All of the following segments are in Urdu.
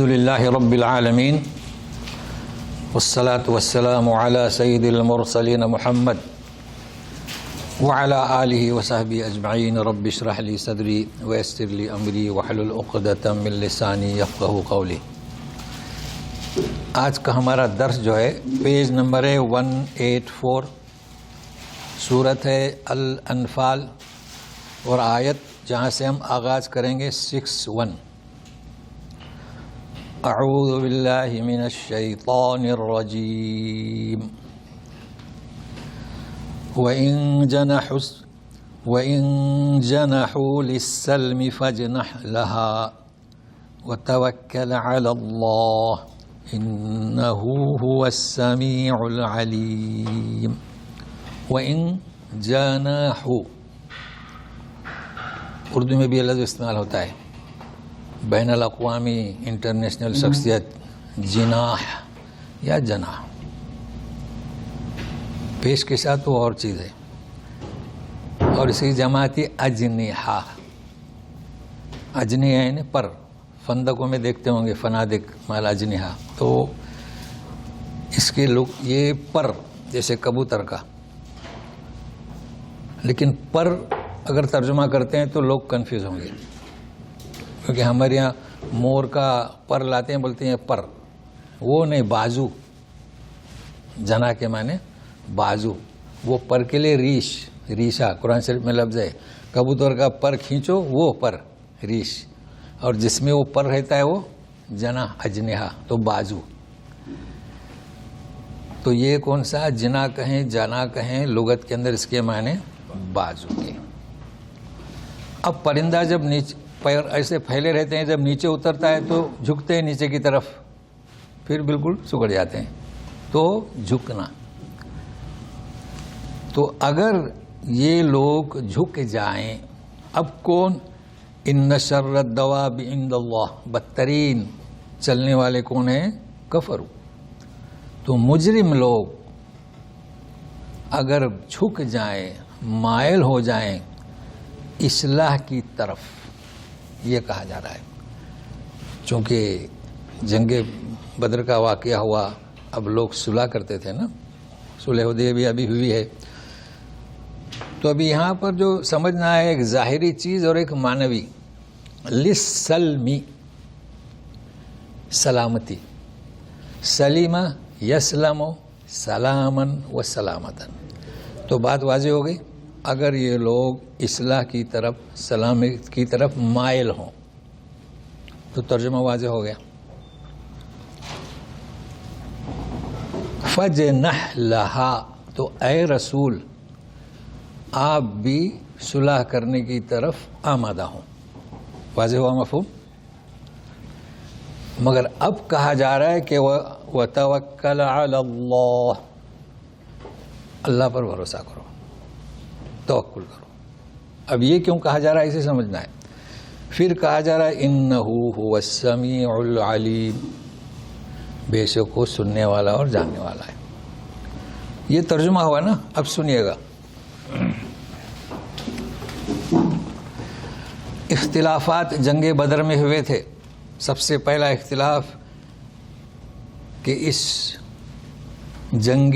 الحمد للہ رب العالمین والصلاة والسلام علی سید المرسلین محمد وعلی آلہ وصحبہ اجمعین رب اشرح لی صدری ویسر لی امری واحلل عقدۃ من لسانی یفقہوا قولی۔ آج کا ہمارا درس جو ہے پیج نمبر ہے 184، سورت ہے الانفال اور آیت جہاں سے ہم آغاز کریں گے 61۔ اعوذ باللہ من الشیطان الرجیم وَإِن جَنَحُوا لِلسَّلْمِ فَاجْنَحْ لَهَا وَتَوَكَّلْ عَلَى اللَّهِ إِنَّهُ هُوَ السَّمِيعُ الْعَلِيمُ۔ وَإِن جَنَحُوا، اردو میں بھی یہ لفظ استعمال ہوتا ہے، بین الاقوامی انٹرنیشنل شخصیت جناح یا جناح، پیش کے ساتھ وہ اور چیز ہے، اور اس کی جماعتی اجنحہ، اجنحہ یعنی پر، فندقوں میں دیکھتے ہوں گے فنادق مال اجنحہ، تو اس کے لوگ یہ پر جیسے کبوتر کا، لیکن پر اگر ترجمہ کرتے ہیں تو لوگ کنفیوز ہوں گے، کیونکہ ہمارے یہاں مور کا پر لاتے ہیں بولتے ہیں پر، وہ نہیں، بازو، جنا کے معنی بازو، وہ پر کے لیے ریش، ریشہ قرآن شریف میں لفظ ہے، کبوتر کا پر کھینچو وہ پر ریش، اور جس میں وہ پر رہتا ہے وہ جنا اجنحہ، تو بازو، تو یہ کون سا جنا کہیں جنا کہیں لغت کے اندر اس کے معنی بازو کے۔ اب پرندہ جب نیچے پیر ایسے پھیلے رہتے ہیں، جب نیچے اترتا ہے تو جھکتے ہیں نیچے کی طرف، پھر بالکل سکڑ جاتے ہیں، تو جھکنا۔ تو اگر یہ لوگ جھک جائیں، اب کون؟ ان شر الدواب عند اللہ، بدترین چلنے والے کون ہیں؟ کفروا۔ تو مجرم لوگ اگر جھک جائیں، مائل ہو جائیں اصلاح کی طرف، یہ کہا جا رہا ہے، چونکہ جنگ بدر کا واقعہ ہوا، اب لوگ صلح کرتے تھے نا، صلح حدیبیہ ابھی ہوئی ہے، تو ابھی یہاں پر جو سمجھنا ہے ایک ظاہری چیز اور ایک معنوی، للسلمی، سلامتی، سلیمہ یسلم سلامن و سلامتن، تو بات واضح ہو گئی۔ اگر یہ لوگ اصلاح کی طرف، سلامت کی طرف مائل ہوں تو ترجمہ واضح ہو گیا۔ فَجْنَحْ لَهَا، تو اے رسول آپ بھی صلح کرنے کی طرف آمادہ ہوں، واضح ہوا مفہوم؟ مگر اب کہا جا رہا ہے کہ وَتَوَكَّلْ عَلَى اللَّهِ، اللہ پر بھروسہ کرو، توکل کرو۔ اب یہ کیوں کہا جا رہا ہے اسے سمجھنا ہے۔ پھر کہا جا رہا ہے اِنَّهُ هُوَ السَّمِيعُ الْعَلِيمُ، بے شک وہ سننے والا اور جاننے والا ہے۔ یہ ترجمہ ہوا نا، اب سنیے گا۔ اختلافات جنگ بدر میں ہوئے تھے۔ سب سے پہلا اختلاف کہ اس جنگ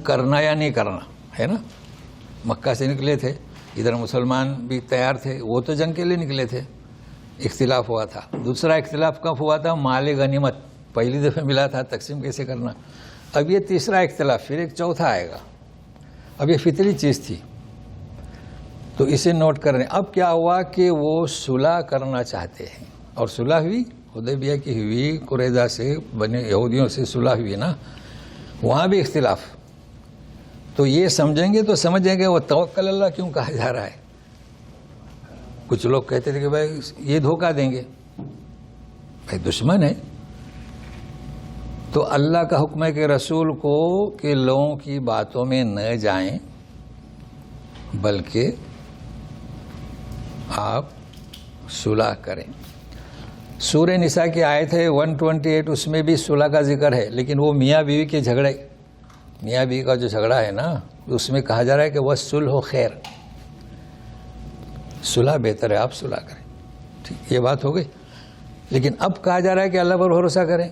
کرنا یا نہیں کرنا ہے نا، مکہ سے نکلے تھے، ادھر مسلمان بھی تیار تھے، وہ تو جنگ کے لیے نکلے تھے، اختلاف ہوا تھا۔ دوسرا اختلاف کب ہوا تھا؟ مال غنیمت، پہلی دفعہ ملا تھا، تقسیم کیسے کرنا۔ اب یہ تیسرا اختلاف، پھر ایک چوتھا آئے گا۔ اب یہ فطری چیز تھی تو اسے نوٹ کر رہے ہیں۔ اب کیا ہوا کہ وہ صلح کرنا چاہتے ہیں، اور صلح ہوئی، حدیبیہ کی ہوئی، قریظہ سے بنے یہودیوں سے صلح ہوئی نا، وہاں بھی اختلاف۔ تو یہ سمجھیں گے تو سمجھیں گے وہ توکل اللہ کیوں کہا جا رہا ہے۔ کچھ لوگ کہتے تھے کہ بھائی یہ دھوکہ دیں گے، بھائی دشمن ہے، تو اللہ کا حکم ہے کہ رسول کو کہ لوگوں کی باتوں میں نہ جائیں، بلکہ آپ صلح کریں۔ سورہ نساء کی آیت ہے 128، اس میں بھی صلح کا ذکر ہے، لیکن وہ میاں بیوی کے جھگڑے، میاں بیوی کا جو جھگڑا ہے نا، اس میں کہا جا رہا ہے کہ وَالصُّلْحُ خیر، صلح بہتر ہے، آپ صلح کریں۔ ٹھیک، یہ بات ہو گئی۔ لیکن اب کہا جا رہا ہے کہ اللہ پر بھروسہ کریں.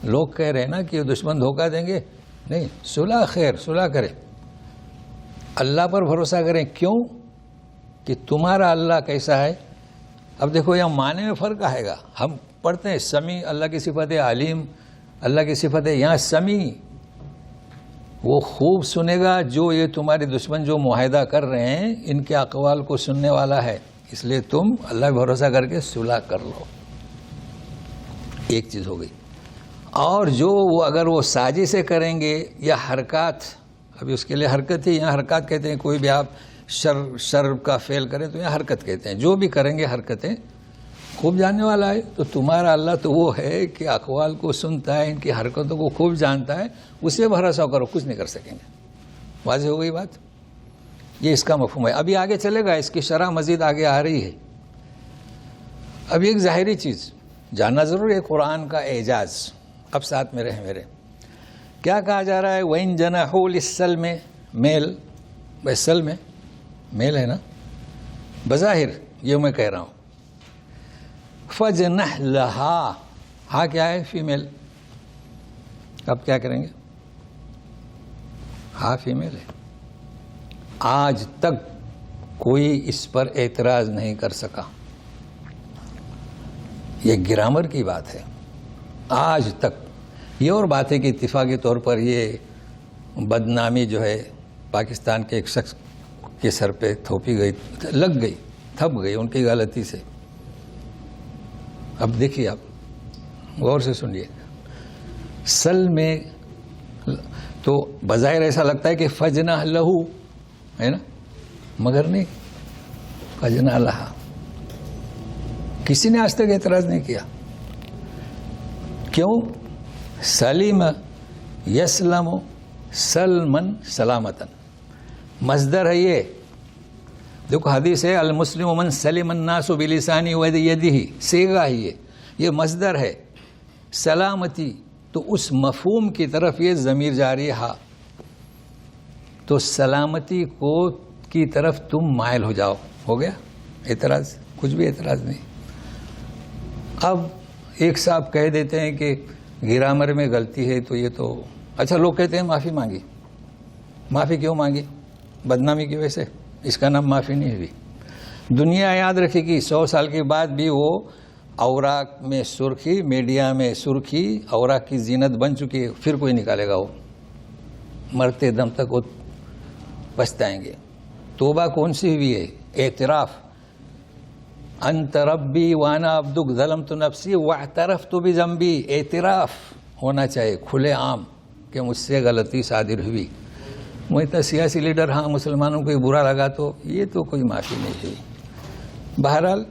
لوگ کہہ رہے ہیں نا کہ دشمن دھوکہ دیں گے. نہیں، صلح خیر، صلح کریں، اللہ پر بھروسہ کریں. کیوں؟ کہ تمہارا اللہ کیسا ہے. اب دیکھو یہاں معنی میں فرق آئے گا. ہم پڑھتے ہیں سمیع، اللہ کی صفت ہے، علیم اللہ کی صفت ہے. یہاں سمیع وہ خوب سنے گا جو یہ تمہارے دشمن جو معاہدہ کر رہے ہیں ان کے اقوال کو سننے والا ہے. اس لیے تم اللہ پہ بھروسہ کر کے صلح کر لو. ایک چیز ہو گئی. اور جو وہ اگر وہ سازشیں کریں گے یا حرکات، ابھی اس کے لیے حرکت ہی، یہاں حرکات کہتے ہیں. کوئی بھی آپ شر کا فعل کریں تو یہاں حرکت کہتے ہیں. جو بھی کریں گے حرکتیں خوب جاننے والا ہے. تو تمہارا اللہ تو وہ ہے کہ اقوال کو سنتا ہے، ان کی حرکتوں کو خوب جانتا ہے. اسے بھروسہ کرو، کچھ نہیں کر سکیں گے. واضح ہو گئی بات. یہ اس کا مفہوم ہے. ابھی آگے چلے گا، اس کی شرح مزید آگے آ رہی ہے. ابھی ایک ظاہری چیز جاننا ضروری ہے، قرآن کا اعجاز. اب ساتھ میں رہے میرے. کیا کہا جا رہا ہے؟ وَإِن جَنَحُوا لِلسَّلْمِ، میل، بھائی سلم ہے، میل ہے نا بظاہر، یہ میں کہہ رہا ہوں. فَجْنَحْ لَهَا، ہاں کیا ہے؟ فیمیل. اب کیا کریں گے؟ ہاں فیمیل ہے. آج تک کوئی اس پر اعتراض نہیں کر سکا. یہ گرامر کی بات ہے. آج تک یہ اور بات ہے کہ اتفاقی طور پر یہ بدنامی جو ہے پاکستان کے ایک شخص کے سر پہ تھوپی گئی، لگ گئی، تھپ گئی ان کی غلطی سے. اب دیکھیے، آپ غور سے سنیے. سل میں تو بظاہر ایسا لگتا ہے کہ فجنا لہو ہے نا، مگر نہیں، فجنا لہا. کسی نے آج تک اعتراض نہیں کیا. کیوں؟ سلیم یسلم سلمن سلامتن، مصدر ہے یہ. دیکھو حدیث ہے المسلم من سلم الناس بلسانه ویدہ، صیغہ ہی یہ مصدر ہے. سلامتی، تو اس مفہوم کی طرف یہ ضمیر جاری ہے. تو سلامتی کی طرف تم مائل ہو جاؤ. ہو گیا اعتراض؟ کچھ بھی اعتراض نہیں. اب ایک صاحب کہہ دیتے ہیں کہ گرامر میں غلطی ہے، تو یہ تو اچھا، لوگ کہتے ہیں معافی مانگی. معافی کیوں مانگی؟ بدنامی کی وجہ سے. اس کا نام معافی نہیں ہوئی. دنیا یاد رکھے گی 100 سال کے بعد بھی وہ اوراق میں سرخی، میڈیا میں سرخی اوراق کی زینت بن چکی ہے. پھر کوئی نکالے گا؟ وہ مرتے دم تک وہ پچھتائیں گے. توبہ کون سی ہوئی ہے؟ اعتراف. انت ربی وانا عبدک ظلمت نفسی واعترفت بذنبی. اعتراف ہونا چاہیے کھلے عام کہ مجھ سے غلطی صادر ہوئی. وہ اتنا سیاسی لیڈر ہاں مسلمانوں کو برا لگا تو یہ تو کوئی معافی نہیں ہوئی. بہرحال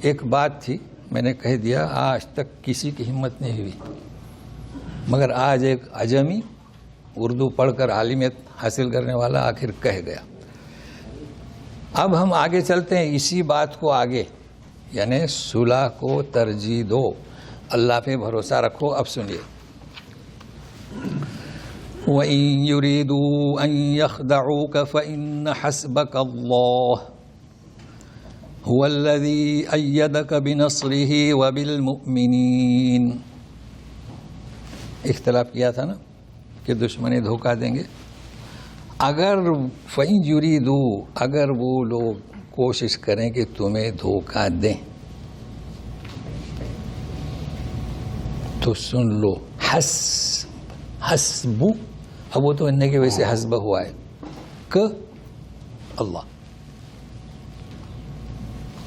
ایک بات تھی، میں نے کہہ دیا، آج تک کسی کی ہمت نہیں ہوئی. مگر آج ایک اجمی اردو پڑھ کر عالمیت حاصل کرنے والا آخر کہہ گیا. اب ہم آگے چلتے ہیں اسی بات کو آگے، یعنی صلح کو ترجیح دو، اللہ پہ بھروسہ رکھو. اب سنیے. وَإِن يُرِيدُوا أَن يَخْدَعُوكَ فَإِنَّ حَسْبَكَ اللَّهُ هُوَ الَّذِي أَيَّدَكَ بِنَصْرِهِ وَبِالْمُؤْمِنِينَ. اختلاف کیا تھا نا کہ دشمنی دھوکہ دیں گے. اگر فَإِن يُرِيدُوا، اگر وہ لوگ کوشش کریں کہ تمہیں دھوکہ دیں تو سن لو. حسب، اب وہ تو انہیں کی وجہ سے حسب ہوا ہے کہ اللہ.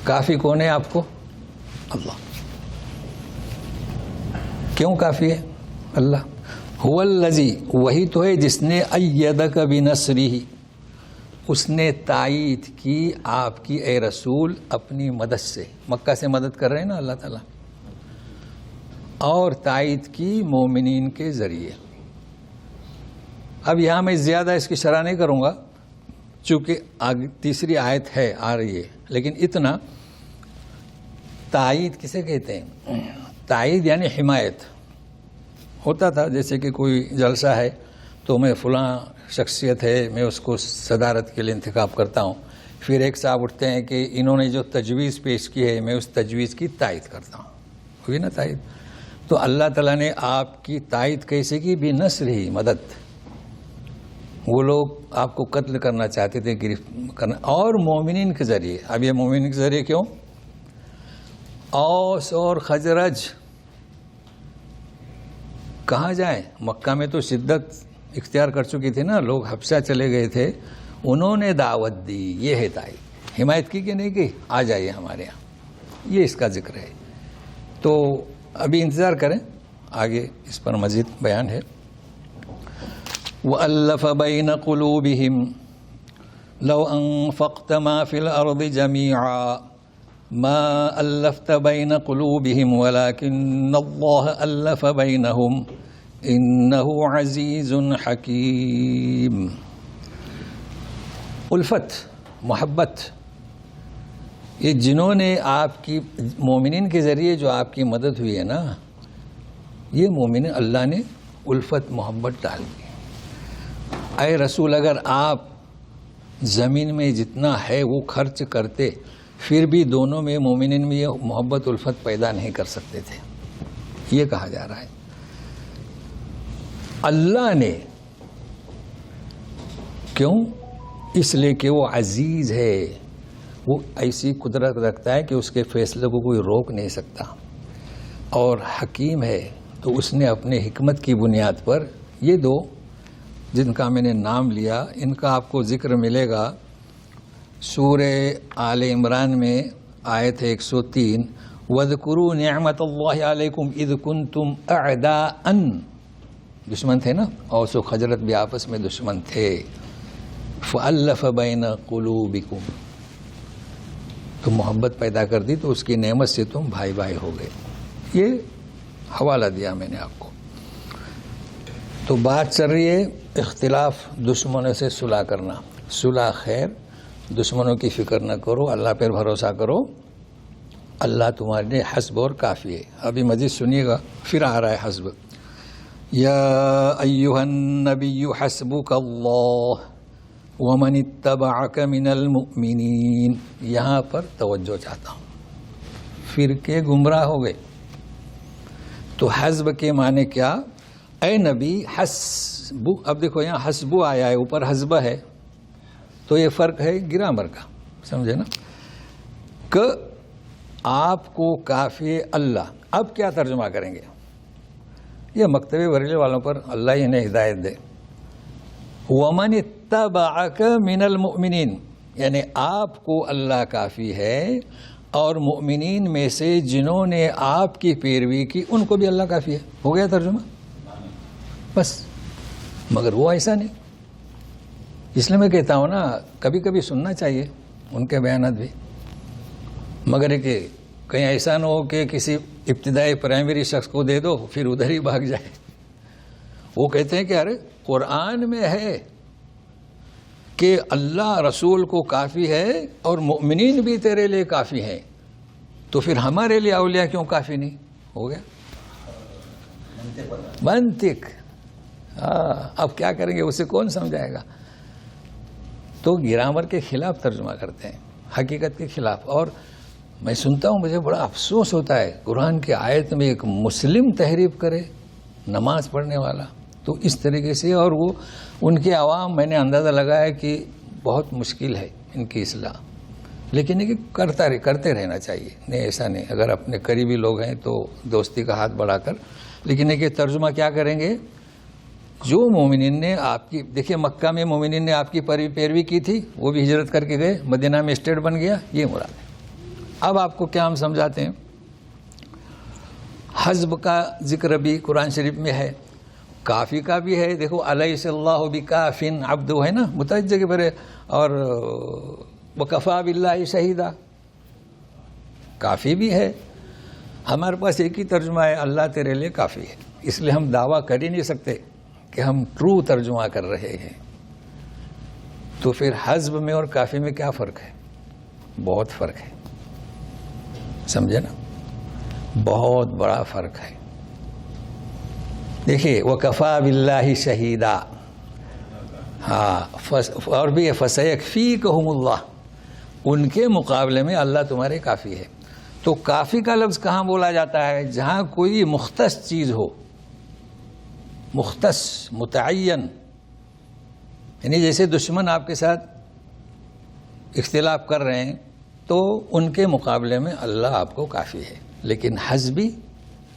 کافی کون ہے آپ کو؟ اللہ. کیوں کافی ہے اللہ؟ هو الذی، وہی تو ہے جس نے ایدک بنصرہ، اس نے تائید کی آپ کی اے رسول اپنی مدد سے. مکہ سے مدد کر رہے ہیں نا اللہ تعالیٰ، اور تائید کی مومنین کے ذریعے. اب یہاں میں زیادہ اس کی شرح نہیں کروں گا چونکہ تیسری آیت ہے آ رہی ہے. لیکن اتنا، تائید کسے کہتے ہیں؟ تائید یعنی حمایت. ہوتا تھا جیسے کہ کوئی جلسہ ہے تو میں فلاں شخصیت ہے، میں اس کو صدارت کے لیے انتخاب کرتا ہوں. پھر ایک صاحب اٹھتے ہیں کہ انہوں نے جو تجویز پیش کی ہے میں اس تجویز کی تائید کرتا ہوں. ہوئی نا تائید. تو اللہ تعالیٰ نے آپ کی تائید کیسے کی؟ بھی نصر ہی، مدد. وہ لوگ آپ کو قتل کرنا چاہتے تھے، گرفت کرنا، اور مومنین کے ذریعے. اب یہ مومنین کے ذریعے کیوں؟ اوس اور خزرج کہاں جائیں؟ مکہ میں تو شدت اختیار کر چکی تھی نا، لوگ حبشہ چلے گئے تھے، انہوں نے دعوت دی. یہ ہے تائید. حمایت کی کہ نہیں کی؟ آ جائیے ہمارے یہاں. یہ اس کا ذکر ہے. تو ابھی انتظار کریں، آگے اس پر مزید بیان ہے. وَأَلَّفَ بَيْنَ قُلُوبِهِمْ لَوْ أَنفَقْتَ مَا فِي الْأَرْضِ جَمِيعًا مَا أَلَّفْتَ بَيْنَ قُلُوبِهِمْ وَلَكِنَّ اللَّهَ أَلَّفَ بَيْنَهُمْ إِنَّهُ عَزِيزٌ حَكِيمٌ. الفت، محبت، یہ جنہوں نے آپ کی مومنین کے ذریعے جو آپ کی مدد ہوئی ہے نا، یہ مومنین اللہ نے الفت محبت ڈال دی. اے رسول، اگر آپ زمین میں جتنا ہے وہ خرچ کرتے پھر بھی دونوں میں مومنین میں یہ محبت الفت پیدا نہیں کر سکتے تھے. یہ کہا جا رہا ہے اللہ نے. کیوں؟ اس لیے کہ وہ عزیز ہے، وہ ایسی قدرت رکھتا ہے کہ اس کے فیصلے کو کوئی روک نہیں سکتا، اور حکیم ہے. تو اس نے اپنے حکمت کی بنیاد پر یہ دو جن کا میں نے نام لیا، ان کا آپ کو ذکر ملے گا سورہ آل عمران میں آیت 103. وَاذْكُرُوا نِعْمَةَ اللَّهِ عَلَيْكُمْ إِذْ كُنْتُمْ أَعْدَاءً. دشمن تھے نا، اوس و خزرج بھی آپس میں دشمن تھے. فَأَلَّفَ بَيْنَ قُلُوبِكُمْ، تو محبت پیدا کر دی تو اس کی نعمت سے تم بھائی بھائی ہو گئے. یہ حوالہ دیا میں نے آپ کو. تو بات چل رہی ہے اختلاف، دشمنوں سے صلح کرنا. صلح خیر، دشمنوں کی فکر نہ کرو، اللہ پر بھروسہ کرو، اللہ تمہارے لیے حسب اور کافی ہے. ابھی مزید سنیے گا، پھر آ رہا ہے حسب. یا ایھا النبی حسبک اللہ ومن اتبعک من المؤمنین. یہاں پر توجہ چاہتا ہوں. فرقے گمراہ ہو گئے تو حسب کے معنی کیا؟ اے نبی حسبو. اب دیکھو یہاں حسبو آیا ہے، اوپر حسبہ ہے، تو یہ فرق ہے گرامر کا، سمجھے نا، کہ آپ کو کافی اللہ. اب کیا ترجمہ کریں گے؟ یہ مکتبی بریلی والوں پر اللہ ہی نے ہدایت دے. وَمَنِ اتَّبَعَكَ مِنَ الْمُؤْمِنِينَ، یعنی آپ کو اللہ کافی ہے، اور مؤمنین میں سے جنہوں نے آپ کی پیروی کی ان کو بھی اللہ کافی ہے. ہو گیا ترجمہ بس. مگر وہ ایسا نہیں. اس لیے میں کہتا ہوں نا، کبھی کبھی سننا چاہیے ان کے بیانات بھی، مگر کہ کہیں ایسا نہ ہو کہ کسی ابتدائی پرائمری شخص کو دے دو پھر ادھر ہی بھاگ جائے. وہ کہتے ہیں کہ ارے قرآن میں ہے کہ اللہ رسول کو کافی ہے اور مؤمنین بھی تیرے لیے کافی ہیں، تو پھر ہمارے لیے اولیاء کیوں کافی نہیں؟ ہو گیا منطق. اب کیا کریں گے، اسے کون سمجھائے گا؟ تو گرامر کے خلاف ترجمہ کرتے ہیں، حقیقت کے خلاف. اور میں سنتا ہوں، مجھے بڑا افسوس ہوتا ہے، قرآن کی آیت میں ایک مسلم تحریف کرے، نماز پڑھنے والا، تو اس طریقے سے. اور وہ ان کے عوام، میں نے اندازہ لگایا کہ بہت مشکل ہے ان کی اصلاح، لیکن یہ کرتے رہنا چاہیے. نہیں ایسا نہیں، اگر اپنے قریبی لوگ ہیں تو دوستی کا ہاتھ بڑھا کر. لیکن یہ ترجمہ کیا کریں گے؟ جو مومنین نے آپ کی، دیکھیے مکہ میں مومنین نے آپ کی پیروی کی تھی، وہ بھی ہجرت کر کے گئے، مدینہ میں اسٹیٹ بن گیا، یہ مراد ہے. اب آپ کو کیا ہم سمجھاتے ہیں؟ حسب کا ذکر بھی قرآن شریف میں ہے، کافی کا بھی ہے. دیکھو الیس اللہ بکاف عبدہ ہے نا، متعدد جگہ پر ہے. اور وکفی باللہ شہیدا، کافی بھی ہے. ہمارے پاس ایک ہی ترجمہ ہے، اللہ تیرے لیے کافی ہے. اس لیے ہم دعویٰ کر ہی نہیں سکتے کہ ہم ٹرو ترجمہ کر رہے ہیں. تو پھر حسب میں اور کافی میں کیا فرق ہے؟ بہت فرق ہے، سمجھے نا، بہت بڑا فرق ہے. دیکھیے وکفی باللہ شہیدا، ہاں، اور بھی فسیکفیکہم اللہ، ان کے مقابلے میں اللہ تمہارے کافی ہے. تو کافی کا لفظ کہاں بولا جاتا ہے؟ جہاں کوئی مختص چیز ہو، مختص متعین، یعنی جیسے دشمن آپ کے ساتھ اختلاف کر رہے ہیں تو ان کے مقابلے میں اللہ آپ کو کافی ہے. لیکن حسبی،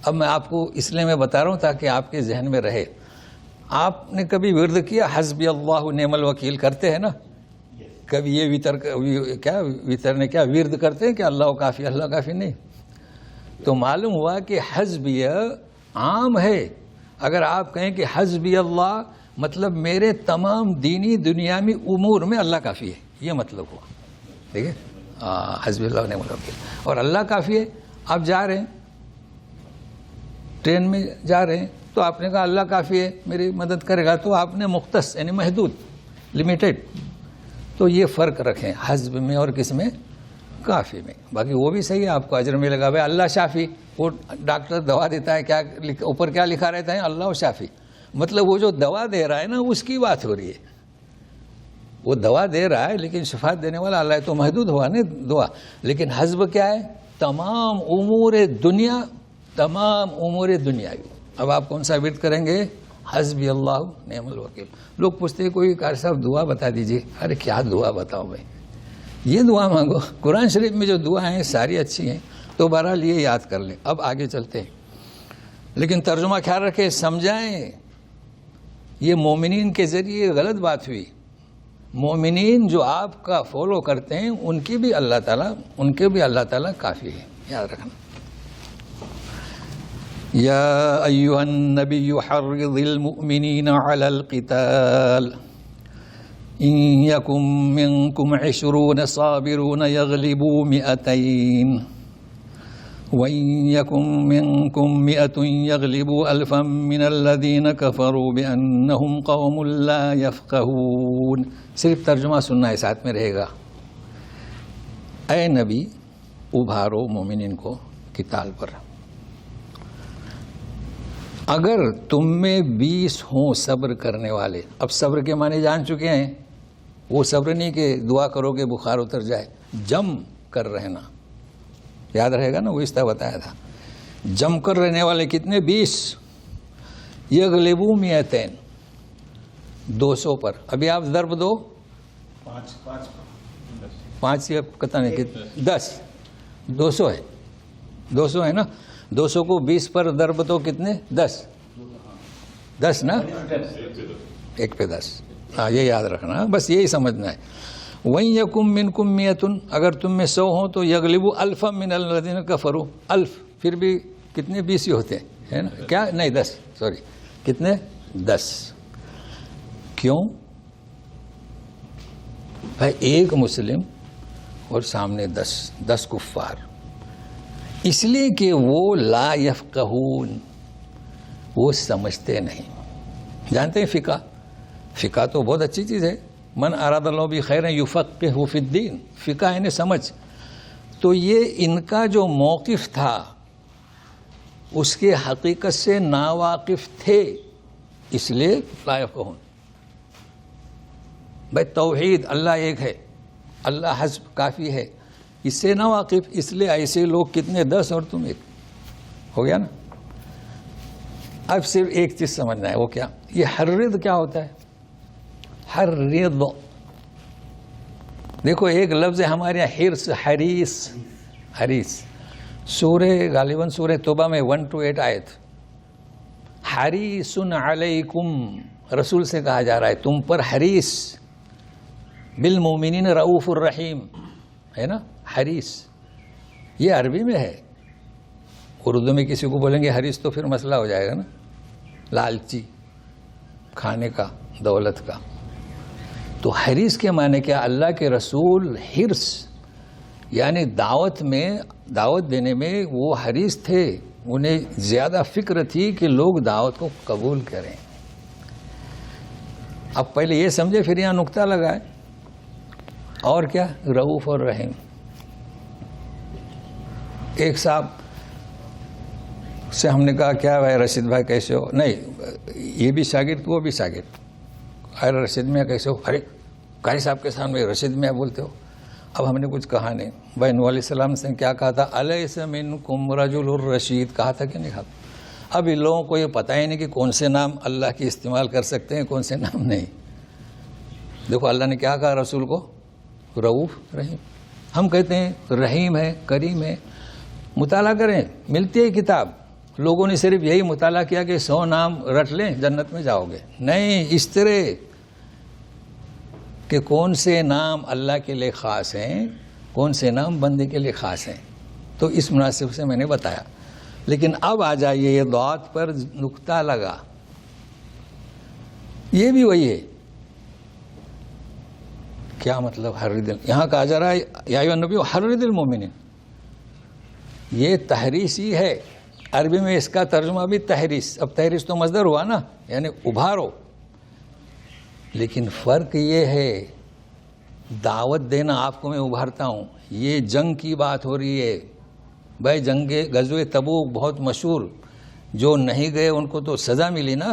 اب میں آپ کو اس لیے میں بتا رہا ہوں تاکہ آپ کے ذہن میں رہے. آپ نے کبھی ورد کیا حسبی اللہ نعم الوکیل کرتے ہیں نا؟ کبھی یہ وطر نے کیا ورد کرتے ہیں کہ اللہ کافی، اللہ کافی نہیں. تو معلوم ہوا کہ حسبی عام ہے. اگر آپ کہیں کہ حسبی اللہ مطلب میرے تمام دینی دنیاوی امور میں اللہ کافی ہے، یہ مطلب ہوا. ٹھیک ہے، حسبی اللہ نعم الوکیل. اور اللہ کافی ہے. آپ جا رہے ہیں، ٹرین میں جا رہے ہیں، تو آپ نے کہا اللہ کافی ہے، میری مدد کرے گا، تو آپ نے مختص یعنی محدود، لمیٹڈ. تو یہ فرق رکھیں حسب میں اور کس میں؟ کافی میں. باقی وہ بھی صحیح ہے، آپ کو اجر ملے گا. بھائی اللہ شافی، وہ ڈاکٹر دوا دیتا ہے، کیا اوپر کیا لکھا رہتا ہے؟ اللہ شافی. مطلب وہ جو دوا دے رہا ہے نا اس کی بات ہو رہی ہے. وہ دوا دے رہا ہے لیکن شفا دینے والا اللہ ہے، تو محدود ہوا نا دعا. لیکن حسب کیا ہے؟ تمام امور دنیا، تمام امور دنیاوی. اب آپ کون سا ورد کریں گے؟ حسبی اللہ نعم الوکیل. لوگ پوچھتے ہیں کوئی قاری صاحب دعا بتا دیجئے. ارے کیا دعا بتاؤ بھائی، یہ دعا مانگو. قرآن شریف میں جو دعا ہیں ساری اچھی ہیں، تو بہرحال یہ یاد کر لیں. اب آگے چلتے ہیں، لیکن ترجمہ خیال رکھیں، سمجھائیں. یہ مومنین کے ذریعے غلط بات ہوئی. مومنین جو آپ کا فالو کرتے ہیں ان کے بھی اللہ تعالیٰ کافی ہے، یاد رکھنا. یا ایھا النبی حرض المؤمنین علی القتال ان یکن منکم 20 صابرون یغلبوا 200 وَإِن يَكُن مِّنكُم 100 يَغْلِبُوا أَلْفًا مِّنَ الَّذِينَ كَفَرُوا بِأَنَّهُمْ قَوْمٌ لَّا يَفْقَهُونَ. صرف ترجمہ سننا ہے، ساتھ میں رہے گا. اے نبی ابھارو مومنین کو قتال پر. اگر تم میں 20 ہوں صبر کرنے والے. اب صبر کے معنی جان چکے ہیں. وہ صبر نہیں کہ دعا کرو کہ بخار اتر جائے، جم کر رہنا. یاد رہے گا نا، وہ اس طرح بتایا تھا. جم کر رہنے والے کتنے؟ 20. یغلبوا 200، 200 پر. ابھی آپ ضرب دو، 5 یا پتہ نہیں کتنے، 10. 200 ہے، 200 ہے نا. 200 کو 20 پر ضرب دو کتنے؟ 10. 10 نا، 1 پہ 10. ہاں یہ یاد رکھنا، بس یہی سمجھنا ہے. وَإِن يَكُن مِّنكُم 100، اگر تم میں 100 ہوں تو یغلبوا ألفا من الذین کفروا. الف پھر بھی کتنے؟ 20 ہی ہوتے ہیں نا. کیا نہیں 10، سوری کتنے؟ 10. کیوں بھائی؟ ایک مسلم اور سامنے 10 کفار. اس لیے کہ وہ لا یفقہون، وہ سمجھتے نہیں. جانتے ہیں فقہ تو بہت اچھی چیز ہے. من اراد اللہ بھی خیر یفقہہ فی الدین. فقہ یعنی سمجھ. تو یہ ان کا جو موقف تھا اس کے حقیقت سے ناواقف تھے، اس لیے لا یفقہون. بھائی توحید اللہ ایک ہے، اللہ حسب کافی ہے، اس سے ناواقف. اس لیے ایسے لوگ کتنے؟ 10 اور تم 1. ہو گیا نا. اب صرف ایک چیز سمجھنا ہے. وہ کیا؟ یہ حرض کیا ہوتا ہے؟ حرض. دیکھو ایک لفظ ہے ہمارے یہاں حرص، حریص. سورہ غالباً سورہ توبہ میں 1 to 8 آیت. حریص علیکم، رسول سے کہا جا رہا ہے تم پر حریص. بالمومنین رؤوف الرحیم ہے نا. حریص یہ عربی میں ہے. اردو میں کسی کو بولیں گے حریص تو پھر مسئلہ ہو جائے گا نا. لالچی، کھانے کا، دولت کا. تو حریص کے معنی کیا؟ اللہ کے رسول حرص یعنی دعوت دینے میں وہ حریص تھے. انہیں زیادہ فکر تھی کہ لوگ دعوت کو قبول کریں. اب پہلے یہ سمجھے پھر یہاں نقطہ لگائے. اور کیا؟ رؤوف اور رحیم. ایک صاحب سے ہم نے کہا کیا بھائی رشید بھائی کیسے ہو؟ نہیں یہ بھی شاگرد وہ بھی شاگرد. ارے رشید میاں کیسے ہو؟ ارے قاری صاحب کے سامنے رشید میاں بولتے ہو؟ اب ہم نے کچھ کہا نہیں. بھائی نوح علیہ السلام سے کیا کہا تھا؟ الیس منکم رجل الرشید کہا تھا کہ نہیں کہا تھا؟ اب ان لوگوں کو یہ پتہ ہی نہیں کہ کون سے نام اللہ کے استعمال کر سکتے ہیں کون سے نام نہیں. دیکھو اللہ نے کیا کہا رسول کو؟ رؤوف رحیم. ہم کہتے ہیں رحیم ہے کریم ہے. مطالعہ کریں, ملتی ہے کتاب. لوگوں نے صرف یہی مطالعہ کیا کہ 100 نام رٹ لیں جنت میں جاؤ گے. نہیں, اس طرح کہ کون سے نام اللہ کے لیے خاص ہیں, کون سے نام بندے کے لیے خاص ہیں. تو اس مناسب سے میں نے بتایا. لیکن اب آ جائیے یہ دعات پر نقطہ لگا, یہ بھی وہی ہے. کیا مطلب حرد؟ یہاں کہا جا رہا ہے یا ایھا النبی حرد المؤمنین, یہ تحریس ہی ہے. عربی میں اس کا ترجمہ بھی تحریس. اب تحریس تو مصدر ہوا نا, یعنی ابھارو. لیکن فرق یہ ہے, دعوت دینا آپ کو میں ابھارتا ہوں, یہ جنگ کی بات ہو رہی ہے. بھائی جنگ غزوہ تبوک بہت مشہور, جو نہیں گئے ان کو تو سزا ملی نا.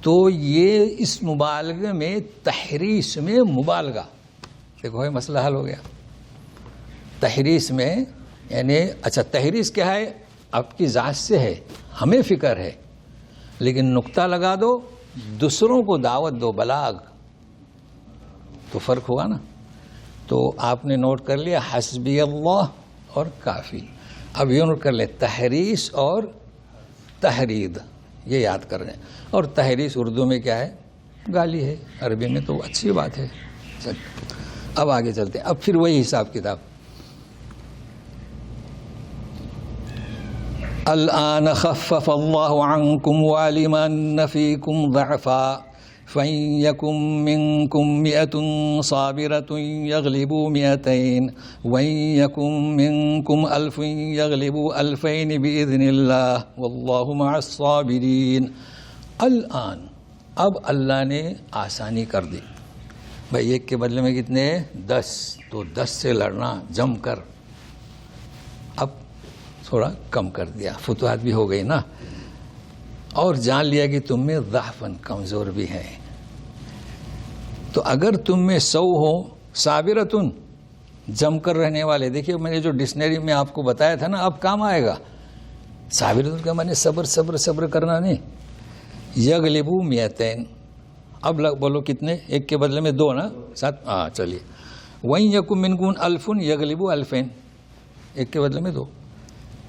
تو یہ اس مبالغے میں تحریس میں مبالغہ, دیکھو یہ مسئلہ حل ہو گیا. تحریس میں یعنی اچھا تحریس کیا ہے؟ آپ کی ذات سے ہے, ہمیں فکر ہے, لیکن نقطہ لگا دو, دوسروں کو دعوت دو, بلاغ, تو فرق ہوگا نا. تو آپ نے نوٹ کر لیا حسبی اللہ اور کافی. اب یہ نوٹ کر لیں تحریس اور تحرید, یہ یاد کر رہے ہیں. اور تحریس اردو میں کیا ہے؟ گالی ہے. عربی میں تو اچھی بات ہے. اب آگے چلتے ہیں. اب پھر وہی حساب کتاب. الآن خفف اللہ عنکم وعلم ان فیکم ضعفا فإن یکم منکم مئۃ صابرۃ یغلبوا مئتین وإن یکم منکم الف یغلبوا الفین بإذن اللہ واللہ مع الصابرین. الآن, اب اللہ نے آسانی کر دی. بھائی ایک کے بدلے میں کتنے؟ 10. تو 10 سے لڑنا جم کر. اب تھوڑا کم کر دیا, فتوحات بھی ہو گئی نا, اور جان لیا کہ تم میں ضعفاً کمزور بھی ہے. تو اگر تم میں 100 ہو صابرتن جم کر رہنے والے, دیکھیے میں نے جو ڈکشنری میں آپ کو بتایا تھا نا, اب کام آئے گا. صابرتن کا معنی صبر صبر صبر کرنا نہیں. یغلبوا مئتین, اب بولو کتنے؟ ایک کے بدلے میں 2 نا, 7. چلیے. وَإِن يَكُن مِّنكُمْ أَلْفٌ يَغْلِبُوا أَلْفَيْنِ, ایک کے بدلے میں 2.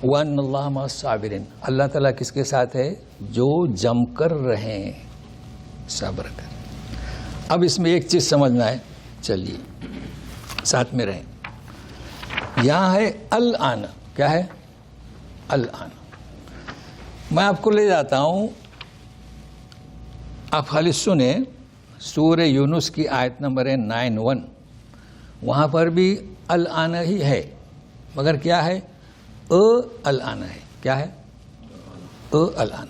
وَأَنَّ اللَّهَ مَعَ الصَّابِرِينَ, اللہ تعالیٰ کس کے ساتھ ہے؟ جو جم کر رہیں, صبر کر. اب اس میں ایک چیز سمجھنا ہے, چلیے ساتھ میں رہیں. یہاں ہے الآن. کیا ہے؟ الآن. میں آپ کو لے جاتا ہوں, آپ خالی سنیں. سورہ یونس کی آیت نمبر 9:1, وہاں پر بھی الآن ہی ہے, مگر کیا ہے؟ الآن ہے. کیا ہے؟ الآن.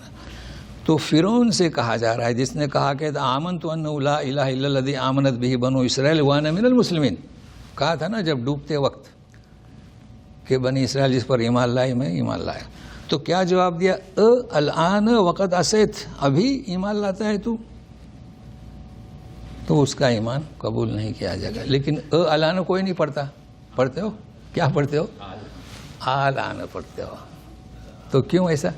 تو فرعون سے کہا جا رہا ہے, جس نے کہا کہ آمنت انہ لا الہ الا الذی آمنت بہ بنو اسرائیل وانا من المسلمین, کہا تھا نا جب ڈوبتے وقت کہ بنی اسرائیل جس پر ایمان لائے میں ایمان لایا. تو کیا جواب دیا؟ الآن وقد عصیت, ابھی ایمان لاتا ہے تو اس کا ایمان قبول نہیں کیا جائے گا. لیکن الآن کوئی نہیں پڑھتا. پڑھتے ہو؟ کیا پڑھتے ہو؟ الآن پڑھتے ہو. تو کیوں ایسا؟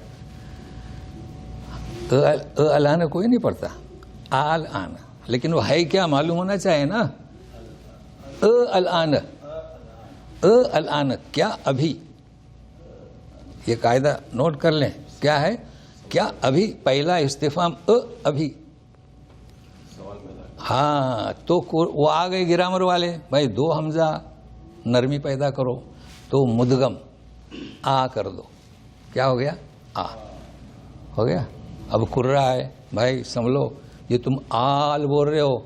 الآن کوئی نہیں پڑھتا, الآن. لیکن وہ ہے کیا معلوم ہونا چاہیے نا. الآن, الآن کیا ابھی. یہ قاعدہ نوٹ کر لیں. کیا ہے؟ کیا ابھی. پہلا استفہام ابھی. ہاں, تو وہ آ گئے گرامر والے, بھائی 2 حمزہ نرمی پیدا کرو, تو مدغم آ کر دو. کیا ہو گیا؟ آ ہو گیا. اب کرا ہے, بھائی سنبھلو, یہ تم آل بول رہے ہو,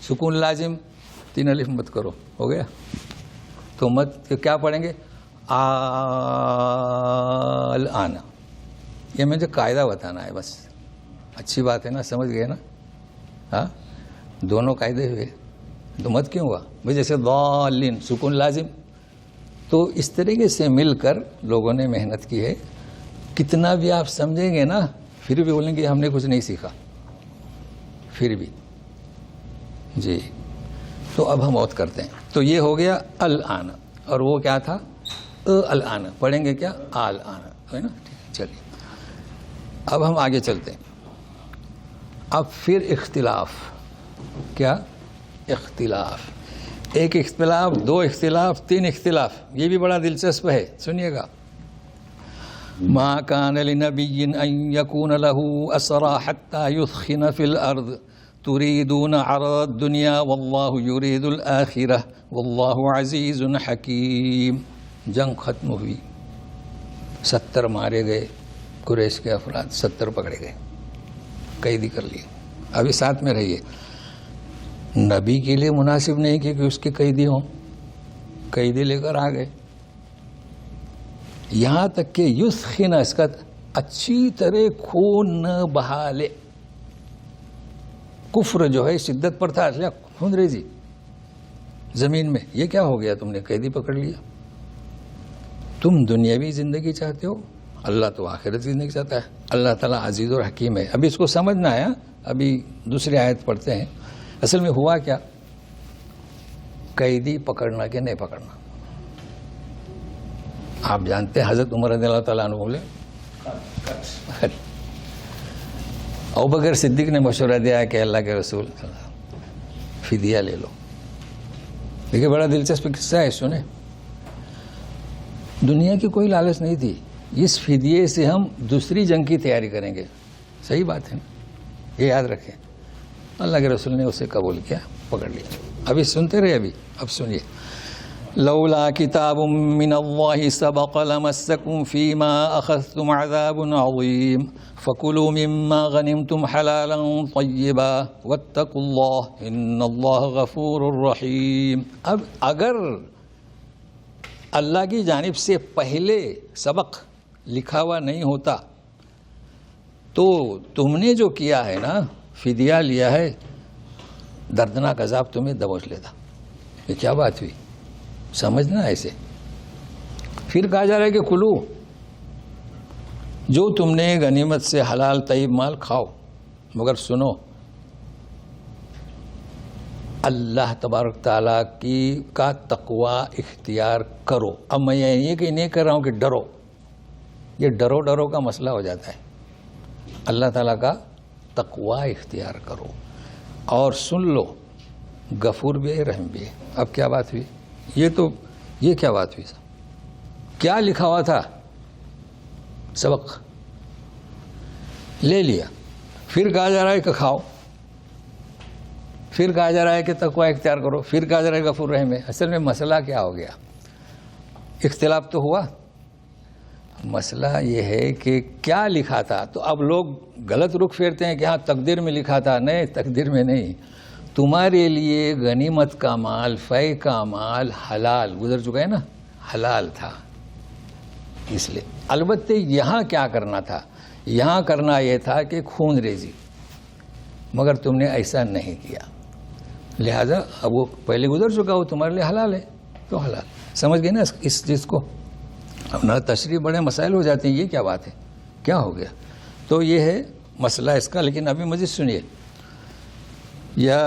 سکون لازم 3 الف مت کرو. ہو گیا. تو مت کیا پڑھیں گے؟ الآن. یہ مجھے قاعدہ بتانا ہے بس. اچھی بات ہے نا, سمجھ گئے نا. ہاں, دونوں قاعدے ہوئے. تو مت کیوں ہوا بھائی؟ جیسے ضالین سکون لازم. تو اس طریقے سے مل کر لوگوں نے محنت کی ہے. کتنا بھی آپ سمجھیں گے نا, پھر بھی بولیں گے ہم نے کچھ نہیں سیکھا. پھر بھی جی تو اب ہم اوت کرتے ہیں. تو یہ ہو گیا الآن, اور وہ کیا تھا الآن. پڑھیں گے کیا الآن, ہے نا. چلیے اب ہم آگے چلتے ہیں. اب پھر اختلاف. کیا اختلاف؟ ایک اختلاف, دو اختلاف, تین اختلاف. یہ بھی بڑا دلچسپ ہے, سنیے گا. ما كان لنبي ان يكون له اسرى حتى يثخن في الارض تريدون عرض الدنيا والله يريد الاخره والله عزيز حكيم. جنگ ختم ہوئی, 70 مارے گئے قریش کے افراد, 70 پکڑے گئے, قیدی کر لیے. ابھی ساتھ میں رہیے. نبی کے لیے مناسب نہیں کہ اس کے قیدی ہوں, قیدی لے کر آ گئے. یہاں تک کہ یسخن, اس کا اچھی طرح خون نہ بہا لے. کفر جو ہے شدت پر تھا, خون ریزی زمین میں. یہ کیا ہو گیا, تم نے قیدی پکڑ لیا. تم دنیاوی زندگی چاہتے ہو, اللہ تو آخرت زندگی چاہتا ہے. اللہ تعالیٰ عزیز اور حکیم ہے. ابھی اس کو سمجھنا ہے. ابھی دوسری آیت پڑھتے ہیں. اصل میں ہوا کیا, قیدی پکڑنا کہ نہیں پکڑنا. آپ جانتے ہیں حضرت عمر رضی اللہ تعالیٰ عنہ بولے, ابوبکر صدیق نے مشورہ دیا کہ اللہ کے رسول فدیہ لے لو. دیکھیے بڑا دلچسپ قصہ ہے, سنیں. دنیا کی کوئی لالچ نہیں تھی. اس فدیے سے ہم دوسری جنگ کی تیاری کریں گے. صحیح بات ہے, یہ یاد رکھیں. اللہ کے رسول نے اسے قبول کیا, پکڑ لیا. ابھی سنتے رہے. اب سنیے. لولا کتاب من اللہ سبق لمسکم فیما اخذتم عذاب عظیم فکلوا مما غنمتم حلالا طیبا واتقوا اللہ ان اللہ غفور رحیم. اب اگر اللہ کی جانب سے پہلے سبق لکھا ہوا نہیں ہوتا تو تم نے جو کیا ہے نا, فدیہ لیا ہے, دردناک عذاب تمہیں دبوچ لیتا. یہ کیا بات ہوئی, سمجھنا ایسے. پھر کہا جا رہا ہے کہ کلو, جو تم نے غنیمت سے حلال طیب مال کھاؤ, مگر سنو اللہ تبارک تعالیٰ کا تقوی اختیار کرو. اب میں یہ کہ نہیں کر رہا ہوں کہ ڈرو, یہ ڈرو کا مسئلہ ہو جاتا ہے. اللہ تعالیٰ کا تقوی اختیار کرو, اور سن لو غفور بھی ہے رحم بھی ہے. اب کیا بات ہوئی, یہ کیا بات ہوئی, کیا لکھا ہوا تھا, سبق لے لیا. پھر کہا جا رہا ہے کہ کھاؤ, پھر کہا جا رہا ہے کہ تقوی اختیار کرو, پھر کہا جا رہا ہے غفور رحیم ہے. اصل میں مسئلہ کیا ہو گیا, اختلاف تو ہوا. مسئلہ یہ ہے کہ کیا لکھا تھا. تو اب لوگ غلط رخ پھیرتے ہیں کہ ہاں تقدیر میں لکھا تھا. نہیں, تقدیر میں نہیں. تمہارے لیے غنیمت کا مال, فے کا مال حلال گزر چکا ہے نا, حلال تھا. اس لیے البتہ یہاں کیا کرنا تھا, یہاں کرنا یہ تھا کہ خون ریزی, مگر تم نے ایسا نہیں کیا. لہذا اب وہ پہلے گزر چکا, وہ تمہارے لیے حلال ہے تو حلال. سمجھ گئے نا اس چیز کو. اب نہ تشریح بڑے مسائل ہو جاتے ہیں. یہ کیا بات ہے, کیا ہو گیا. تو یہ ہے مسئلہ اس کا. لیکن ابھی مزید سنیے. یا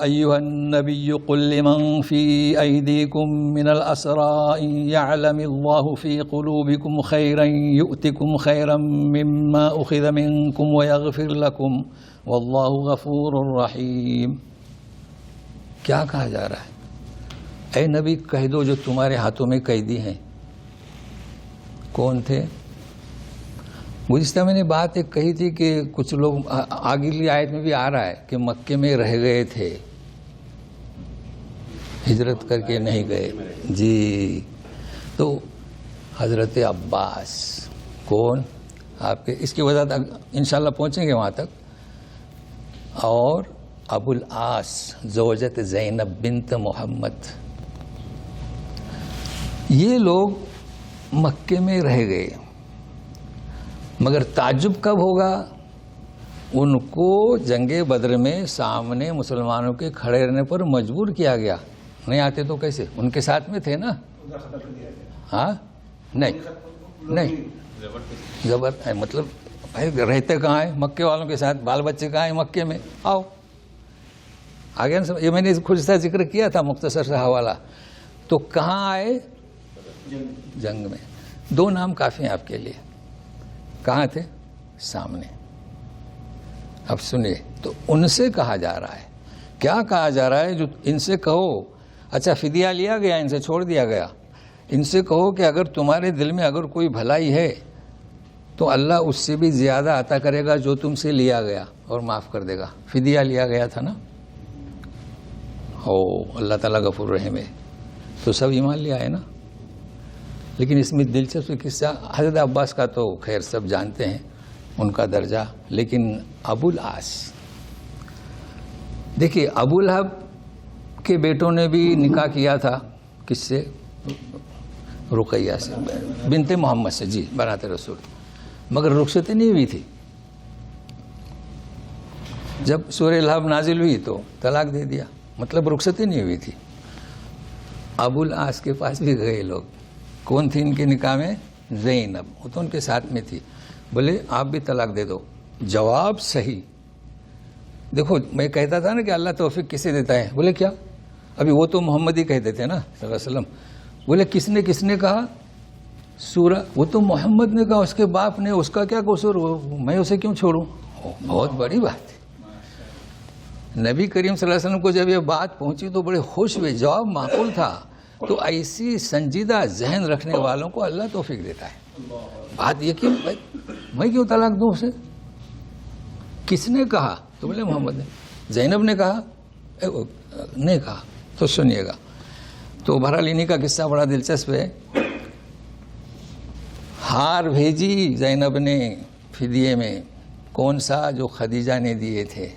ایھا النبی قل لمن فی ایدیکم من الاسرى ان یعلم اللہ فی قلوبکم خیرا یؤتکم خیرا مما اخذ منکم ویغفر لکم واللہ غفور رحیم. کیا کہا جا رہا ہے, اے نبی کہہ دو جو تمہارے ہاتھوں میں قیدی ہیں. کون تھے؟ گزشتہ میں نے بات ایک کہی تھی کہ کچھ لوگ, اگلی آیت میں بھی آ رہا ہے کہ مکے میں رہ گئے تھے, ہجرت کر کے نہیں گئے. جی, تو حضرت عباس, کون آپ کے, اس کی وجہ انشاءاللہ پہنچیں گے وہاں تک, اور ابو العاص زوجت زینب بنت محمد. یہ لوگ مکے میں رہ گئے, مگر تعجب کب ہوگا, ان کو جنگ بدر میں سامنے مسلمانوں کے کھڑے رہنے پر مجبور کیا گیا. نہیں آتے تو کیسے, ان کے ساتھ میں تھے نا. ہاں نہیں زبر مطلب بھائی رہتے کہاں ہیں, مکے والوں کے ساتھ. بال بچے کہاں ہیں, مکے میں. آؤ, آگے یہ میں نے کچھ سا ذکر کیا تھا مختصر سا حوالہ. تو کہاں آئے؟ جنگ میں. 2 نام کافی ہیں آپ کے لیے. کہاں تھے؟ سامنے. اب سنیے تو ان سے کہا جا رہا ہے. کیا کہا جا رہا ہے؟ جو ان سے کہو اچھا فدیہ لیا گیا، ان سے چھوڑ دیا گیا. ان سے کہو کہ اگر تمہارے دل میں اگر کوئی بھلائی ہے تو اللہ اس سے بھی زیادہ عطا کرے گا جو تم سے لیا گیا اور معاف کر دے گا. فدیہ لیا گیا تھا نا. اللہ تعالیٰ غفور رحیم ہے. تو سب ایمان لیا ہے نا. لیکن اس میں دلچسپ قصہ حضرت عباس کا تو خیر سب جانتے ہیں ان کا درجہ. لیکن ابو العاص دیکھیے، ابو لہب کے بیٹوں نے بھی نکاح کیا تھا. کس سے؟ رقیہ سے، بنت محمد سے. جی بنات رسول. مگر رخصتی نہیں ہوئی تھی. جب سورہ لہب نازل ہوئی تو طلاق دے دیا. مطلب رخصتی نہیں ہوئی تھی. ابو العاص کے پاس بھی گئے لوگ. کون تھی ان کے نکاح میں؟ زینب. وہ تو ان کے ساتھ میں تھی. بولے آپ بھی طلاق دے دو. جواب صحیح. دیکھو میں کہتا تھا نا کہ اللہ توفیق کسے دیتا ہے. بولے کیا؟ ابھی وہ تو محمد ہی کہتے تھے نا صلی اللہ علیہ وسلم. بولے کس نے کہا؟ سورہ. وہ تو محمد نے کہا، اس کے باپ نے. اس کا کیا قصور؟ میں اسے کیوں چھوڑوں؟ بہت بڑی بات ہے. نبی کریم صلی اللہ علیہ وسلم کو جب یہ بات پہنچی تو بڑے خوش ہوئے. جواب معقول تھا. تو ایسی سنجیدہ ذہن رکھنے والوں کو اللہ توفیق دیتا ہے. بات یہ کہ میں کیوں طلاق دوں اسے؟ کس نے کہا؟ تو بولے محمد نے. زینب نے کہا؟ نہیں کہا. تو سنیے گا. تو بہرحال انہی کا قصہ بڑا دلچسپ ہے. ہار بھیجی زینب نے فدیے میں. کون سا؟ جو خدیجہ نے دیے تھے.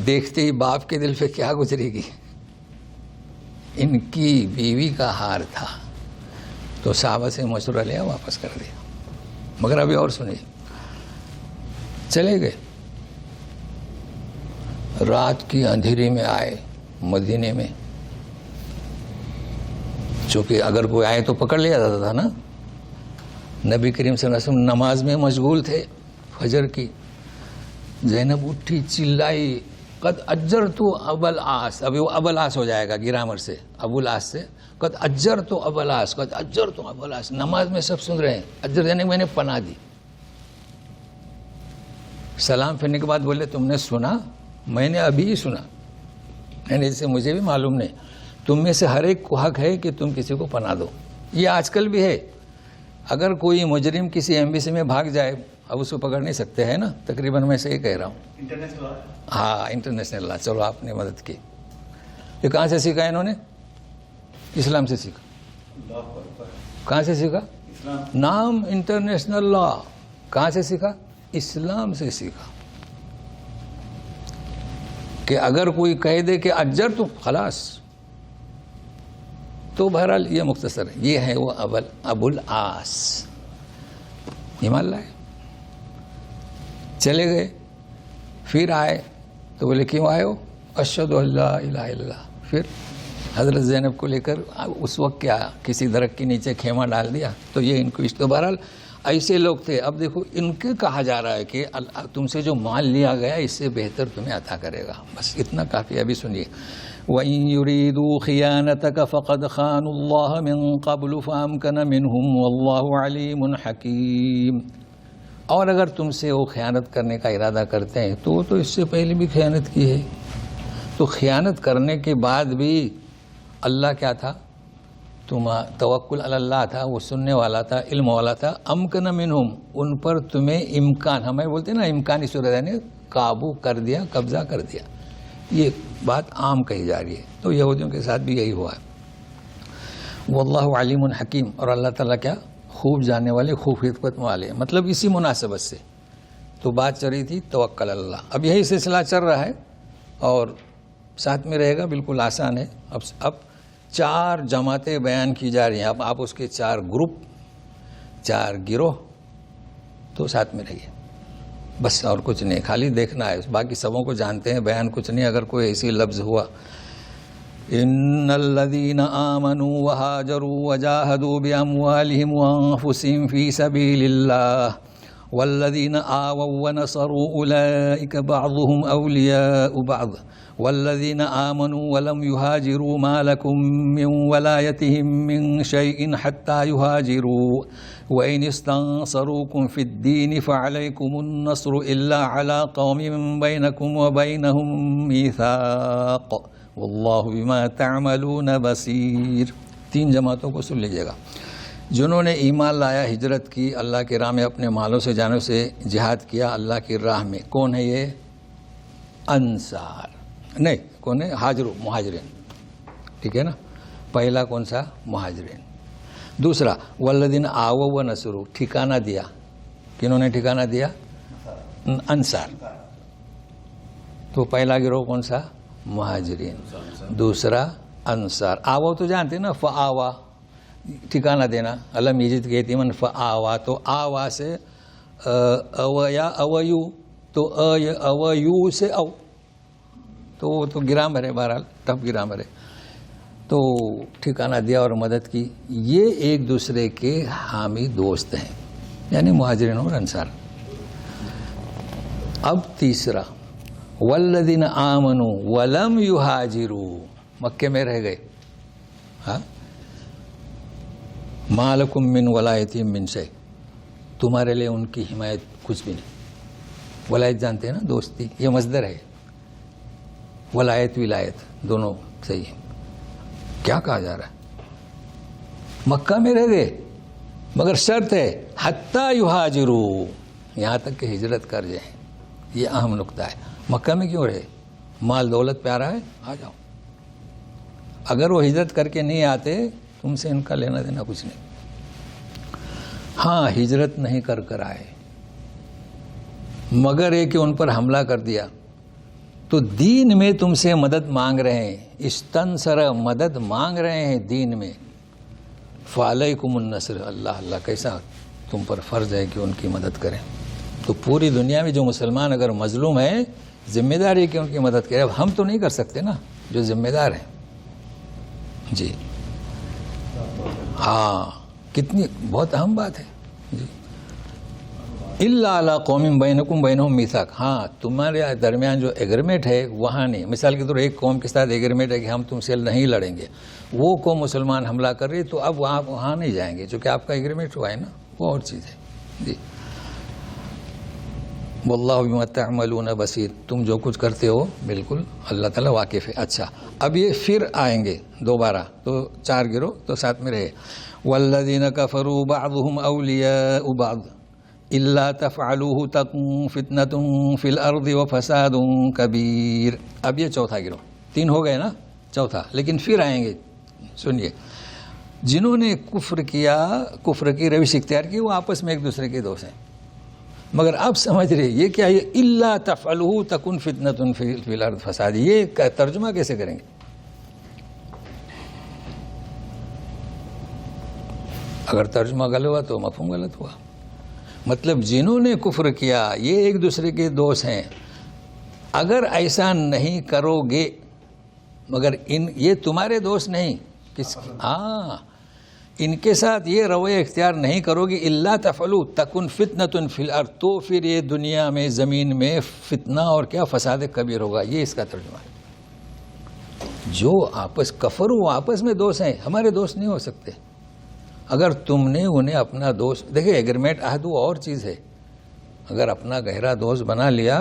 دیکھتے ہی باپ کے دل پہ کیا گزرے گی. ان کی بیوی کا ہار تھا. تو صحابہ سے مشورہ لیا، واپس کر دیا. مگر ابھی اور سنیے. چلے گئے. رات کی اندھیری میں آئے مدینے میں. چونکہ اگر کوئی آئے تو پکڑ لیا جاتا تھا نا. نبی کریم صلی اللہ علیہ وسلم نماز میں مشغول تھے فجر کی. زینب اٹھی، چلائی قد اجرت ابو العاص. ابھی وہ ابو العاص ہو جائے گا گرامر سے. ابو العاص سے قد اجرت ابو العاص، قد اجرت ابو العاص. نماز میں سب سن رہے ہیں. اجر یعنی میں نے پناہ دی. سلام پھرنے کے بعد بولے تم نے سنا؟ میں نے ابھی ہی سنا. یعنی جیسے مجھے بھی معلوم نہیں. تم میں سے ہر ایک کو حق ہے کہ تم کسی کو پناہ دو. یہ آج کل بھی ہے. اگر کوئی مجرم کسی ایمبیسی میں بھاگ جائے اب اس کو پکڑ نہیں سکتے ہیں نا. تقریباً میں سے یہ کہہ رہا ہوں. ہاں انٹرنیشنل لا. چلو آپ نے مدد کی. یہ کہاں سے سیکھا انہوں نے؟ اسلام سے سیکھا. کہاں سے سیکھا؟ نام انٹرنیشنل لا. کہاں سے سیکھا؟ اسلام سے سیکھا. کہ اگر کوئی کہہ دے کہ اجر تو خلاص. تو بہرحال یہ مختصر ہے. یہ ہے وہ ابو العاص. ایمان لائے. چلے گئے. پھر آئے تو بولے کیوں آئے ہو؟ اشہد ان لا الہ الا اللہ. پھر حضرت زینب کو لے کر اس وقت کیا کسی درخت کے نیچے خیمہ ڈال دیا. تو یہ ان کو تو بہرحال ایسے لوگ تھے. اب دیکھو ان کے کہا جا رہا ہے کہ تم سے جو مال لیا گیا اس سے بہتر تمہیں عطا کرے گا. بس اتنا کافی ہے. ابھی سنیے. وَإِن يُرِيدُوا خِيَانَتَكَ فَقَدْ خَانُوا اللَّهَ مِن قَبْلُ فَأَمْكَنَ مِنْهُمْ وَاللَّهُ عَلِيمٌ حَكِيمٌ. اور اگر تم سے وہ خیانت کرنے کا ارادہ کرتے ہیں تو اس سے پہلے بھی خیانت کی ہے. تو خیانت کرنے کے بعد بھی اللہ کیا تھا؟ توکل علی اللہ تھا. وہ سننے والا تھا، علم والا تھا. امکن منہم، ان پر تمہیں امکان، ہمیں بولتے ہیں نا امکانی صورت، یعنی قابو کر دیا، قبضہ کر دیا. یہ بات عام کہی جا رہی ہے. تو یہودیوں کے ساتھ بھی یہی ہوا ہے. واللہ علیم حکیم. اور اللہ تعالیٰ کیا؟ خوب جاننے والے، خوب حکمت والے. مطلب اسی مناسبت سے تو بات چل رہی تھی توکل اللہ. اب یہی سلسلہ چل رہا ہے اور ساتھ میں رہے گا. بالکل آسان ہے. اب 4 جماعتیں بیان کی جا رہی ہیں. اب آپ اس کے 4 گروپ، 4 گروہ. تو ساتھ میں رہیے بس، اور کچھ نہیں. خالی دیکھنا ہے. باقی سبوں کو جانتے ہیں. بیان کچھ نہیں. اگر کوئی ایسی لفظ ہوا ان الذين آمنوا وهاجروا وجاهدوا باموالهم وانفسهم في سبيل الله والذین آووا ونصروا اولئک بعضهم اولیاء بعض والذین آمنوا ولم یہاجروا ما لکم من ولایتهم من شیء حتی یہاجروا وإن استنصروكم في الدين فعليكم النصر إلا على قوم بينكم وبينهم ميثاق والله بما تعملون بصير. 3 جماعتوں کو سن لیجیے گا. جنہوں نے ایمان لایا، ہجرت کی، اللہ کی راہ میں اپنے مالوں سے جانوں سے جہاد کیا اللہ کی راہ میں. کون ہے یہ؟ انصار. نہیں، کون ہے؟ مہاجرین. ٹھیک ہے نا. پہلا کون سا؟ مہاجرین. دوسرا والذین آووا ونصروا، ٹھکانہ دیا. کنہوں نے ٹھکانہ دیا؟ انصار. تو پہلا گروہ کون سا؟ مہاجرین. دوسرا انصار. آوا تو جانتے نا، فآوا ٹھکانہ دینا. علم یجد کے یتیمن فآوا، تو آوا سے اویا اویو، تو اویو سے او، تو وہ تو گرامر ہے، بہرحال ٹف گرامر ہے. تو ٹھکانہ دیا اور مدد کی. یہ ایک دوسرے کے حامی دوست ہیں، یعنی مہاجرین اور انصار. اب تیسرا والذین آمنوا ولم یہاجروا، مکے میں رہ گئے. ہاں، ما لکم من ولایتہم من شیء، تمہارے لیے ان کی حمایت کچھ بھی نہیں. ولایت جانتے ہیں نا، دوستی. یہ مصدر ہے. ولایت ولایت دونوں صحیح ہے. کیا کہا جا رہا ہے؟ مکہ میں رہ گئے مگر شرط ہے حتی یہاجروا، یہاں تک کہ ہجرت کر جائیں. یہ اہم نقطہ ہے. مکہ میں کیوں رہے؟ مال دولت پہ آ رہا ہے، آ جاؤ. اگر وہ ہجرت کر کے نہیں آتے، تم سے ان کا لینا دینا کچھ نہیں. ہاں، ہجرت نہیں کر آئے مگر یہ کہ ان پر حملہ کر دیا تو دین میں تم سے مدد مانگ رہے ہیں. استنصر، مدد مانگ رہے ہیں دین میں. فعلیکم النصر، اللہ کیسا تم پر فرض ہے کہ ان کی مدد کریں. تو پوری دنیا میں جو مسلمان اگر مظلوم ہے، ذمہ داری ہے کہ ان کی مدد کرے. اب ہم تو نہیں کر سکتے نا، جو ذمہ دار ہیں. جی ہاں، کتنی بہت اہم بات ہے. جی الا علی قوم بینکم بینہم میثاق، ہاں تمہارے درمیان جو ایگریمنٹ ہے وہاں نہیں. مثال کے طور ایک قوم کے ساتھ ایگریمنٹ ہے کہ ہم تم سے نہیں لڑیں گے، وہ قوم مسلمان حملہ کر رہی تو اب وہاں نہیں جائیں گے، چونکہ آپ کا ایگریمنٹ ہوا ہے نا، وہ اور چیز ہے. جی واللہ بما تعملون بصیر، تم جو کچھ کرتے ہو بالکل اللہ تعالیٰ واقف ہے. اچھا، اب یہ پھر آئیں گے دوبارہ، تو 4 گروہ تو ساتھ میں رہے. والذین کفروا بعضهم اولیاء بعض الا تفعلوه تکن فتنۃ فی الارض وفساد کبیر. اب یہ چوتھا گروہ. 3 ہو گئے نا، چوتھا. لیکن پھر آئیں گے. سنیے، جنہوں نے کفر کیا، کفر کی روش اختیار کی، وہ آپس میں ایک دوسرے کے دوست ہیں. مگر اب سمجھ رہے یہ کیا ہے؟ الا تفعلوه تکن فتنۃ فی الارض فساد. یہ ترجمہ کیسے کریں گے؟ اگر ترجمہ غلط ہوا تو مفہوم غلط ہوا. مطلب جنہوں نے کفر کیا یہ ایک دوسرے کے دوست ہیں. اگر ایسا نہیں کرو گے، مگر یہ تمہارے دوست نہیں، ہاں ان کے ساتھ یہ رویہ اختیار نہیں کرو گے، الا تفعلوا تکن فتنۃ فی الارض، تو پھر یہ دنیا میں، زمین میں فتنہ اور کیا فساد کبیر ہوگا. یہ اس کا ترجمہ ہے. جو آپس کفر، وہ آپس میں دوست ہیں، ہمارے دوست نہیں ہو سکتے. اگر تم نے انہیں اپنا دوست، دیکھیں ایگریمنٹ عہد وہ اور چیز ہے. اگر اپنا گہرا دوست بنا لیا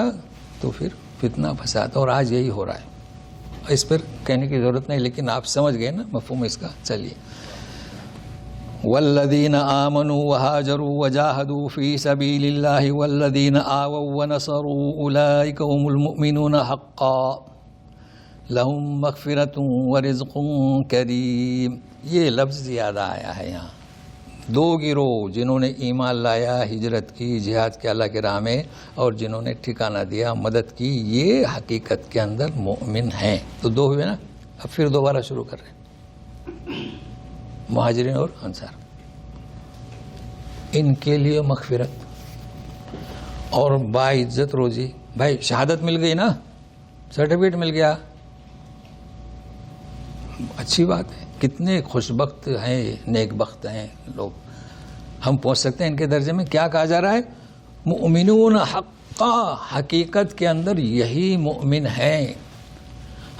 تو پھر فتنہ فساد، اور آج یہی ہو رہا ہے. اس پر کہنے کی ضرورت نہیں، لیکن آپ سمجھ گئے نا مفہوم اس کا. چلیے، والذین آمنوا وہاجروا وجاہدوا فی سبیل اللہ والذین آووا ونصروا اولئک هم المؤمنون حقا لہم مغفرۃ ورزق کریم. یہ لفظ یاد آیا ہے یہاں. 2 گروہ، جنہوں نے ایمان لایا، ہجرت کی، جہاد کے اللہ کے راہ میں، اور جنہوں نے ٹھکانہ دیا، مدد کی، یہ حقیقت کے اندر مومن ہیں. تو 2 ہوئے نا. اب پھر دوبارہ شروع کر رہے ہیں. مہاجرین اور انصار، ان کے لیے مغفرت اور باعزت روزی. بھائی شہادت مل گئی نا، سرٹیفکیٹ مل گیا، اچھی بات ہے. کتنے خوش بخت ہیں، نیک بخت ہیں لوگ. ہم پہنچ سکتے ہیں ان کے درجے میں. کیا کہا جا رہا ہے؟ مؤمنون حقا، حقیقت کے اندر یہی مومن ہیں.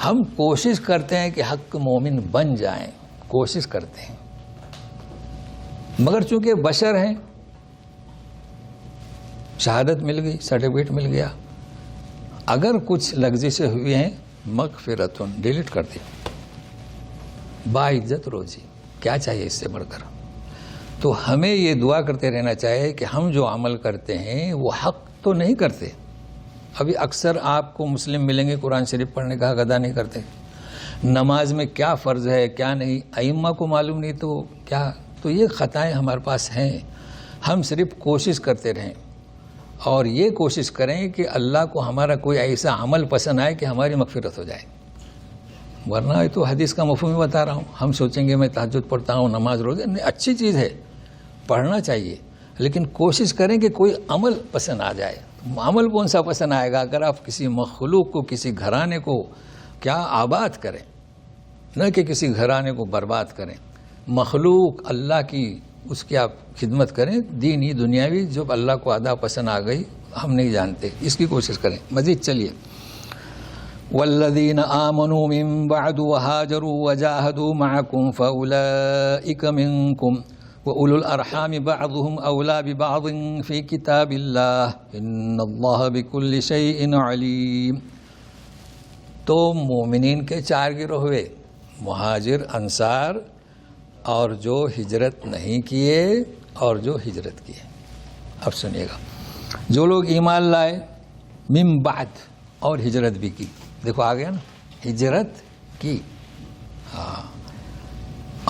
ہم کوشش کرتے ہیں کہ حق مومن بن جائیں، کوشش کرتے ہیں، مگر چونکہ بشر ہیں، شہادت مل گئی، سرٹیفکیٹ مل گیا، اگر کچھ لغزشیں ہوئی ہیں مغفرتن ڈیلیٹ کر دی، باعزت روزی، کیا چاہیے اس سے بڑھ کر. تو ہمیں یہ دعا کرتے رہنا چاہیے کہ ہم جو عمل کرتے ہیں وہ حق تو نہیں کرتے. ابھی اکثر آپ کو مسلم ملیں گے قرآن شریف پڑھنے کا حق ادا نہیں کرتے، نماز میں کیا فرض ہے کیا نہیں ائمہ کو معلوم نہیں تو کیا. تو یہ خطائیں ہمارے پاس ہیں. ہم صرف کوشش کرتے رہیں اور یہ کوشش کریں کہ اللہ کو ہمارا کوئی ایسا عمل پسند آئے کہ ہماری مغفرت ہو جائے. ورنہ یہ تو حدیث کا مفہوم ہی بتا رہا ہوں. ہم سوچیں گے میں تہجد پڑھتا ہوں، نماز روزے، اچھی چیز ہے، پڑھنا چاہیے، لیکن کوشش کریں کہ کوئی عمل پسند آ جائے. عمل کون سا پسند آئے گا؟ اگر آپ کسی مخلوق کو، کسی گھرانے کو کیا آباد کریں، نہ کہ کسی گھرانے کو برباد کریں. مخلوق اللہ کی، اس کی آپ خدمت کریں، دینی دنیاوی، جو اللہ کو ادا پسند آ گئی ہم نہیں جانتے، اس کی کوشش کریں. مزید چلیے. والذین آمنوا من بعد وهاجروا وجاهدوا معكم فأولئك منكم وأولو الأرحام بعضهم أولى ببعض في كتاب الله إن الله بكل شيء عليم. تو مومنین کے چار گروہ ہوئے، مہاجر، انصار، اور جو ہجرت نہیں کیے اور جو ہجرت کیے. اب سنیے گا، جو لوگ ایمان لائے من بعد اور ہجرت بھی کی، دیکھو آ گیا نا، ہجرت کی، ہاں،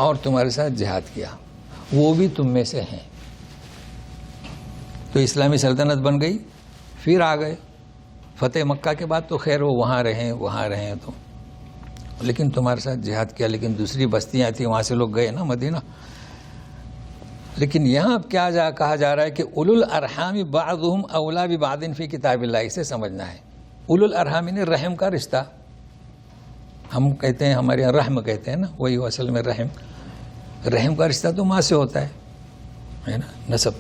اور تمہارے ساتھ جہاد کیا، وہ بھی تم میں سے ہیں. تو اسلامی سلطنت بن گئی، پھر آ گئے فتح مکہ کے بعد، تو خیر وہ وہاں رہیں تو، لیکن تمہارے ساتھ جہاد کیا. لیکن دوسری بستیاں تھیں، وہاں سے لوگ گئے نا مدینہ. لیکن یہاں کیا کہا جا رہا ہے کہ اولو الارحام بعضهم اولا ببعض فی کتاب اللہ. اسے سمجھنا ہے. اولو الارحام نے رحم کا رشتہ، ہم کہتے ہیں ہمارے یہاں رحم کہتے ہیں نا، وہی اصل میں رحم کا رشتہ تو ماں سے ہوتا ہے نا، نسب.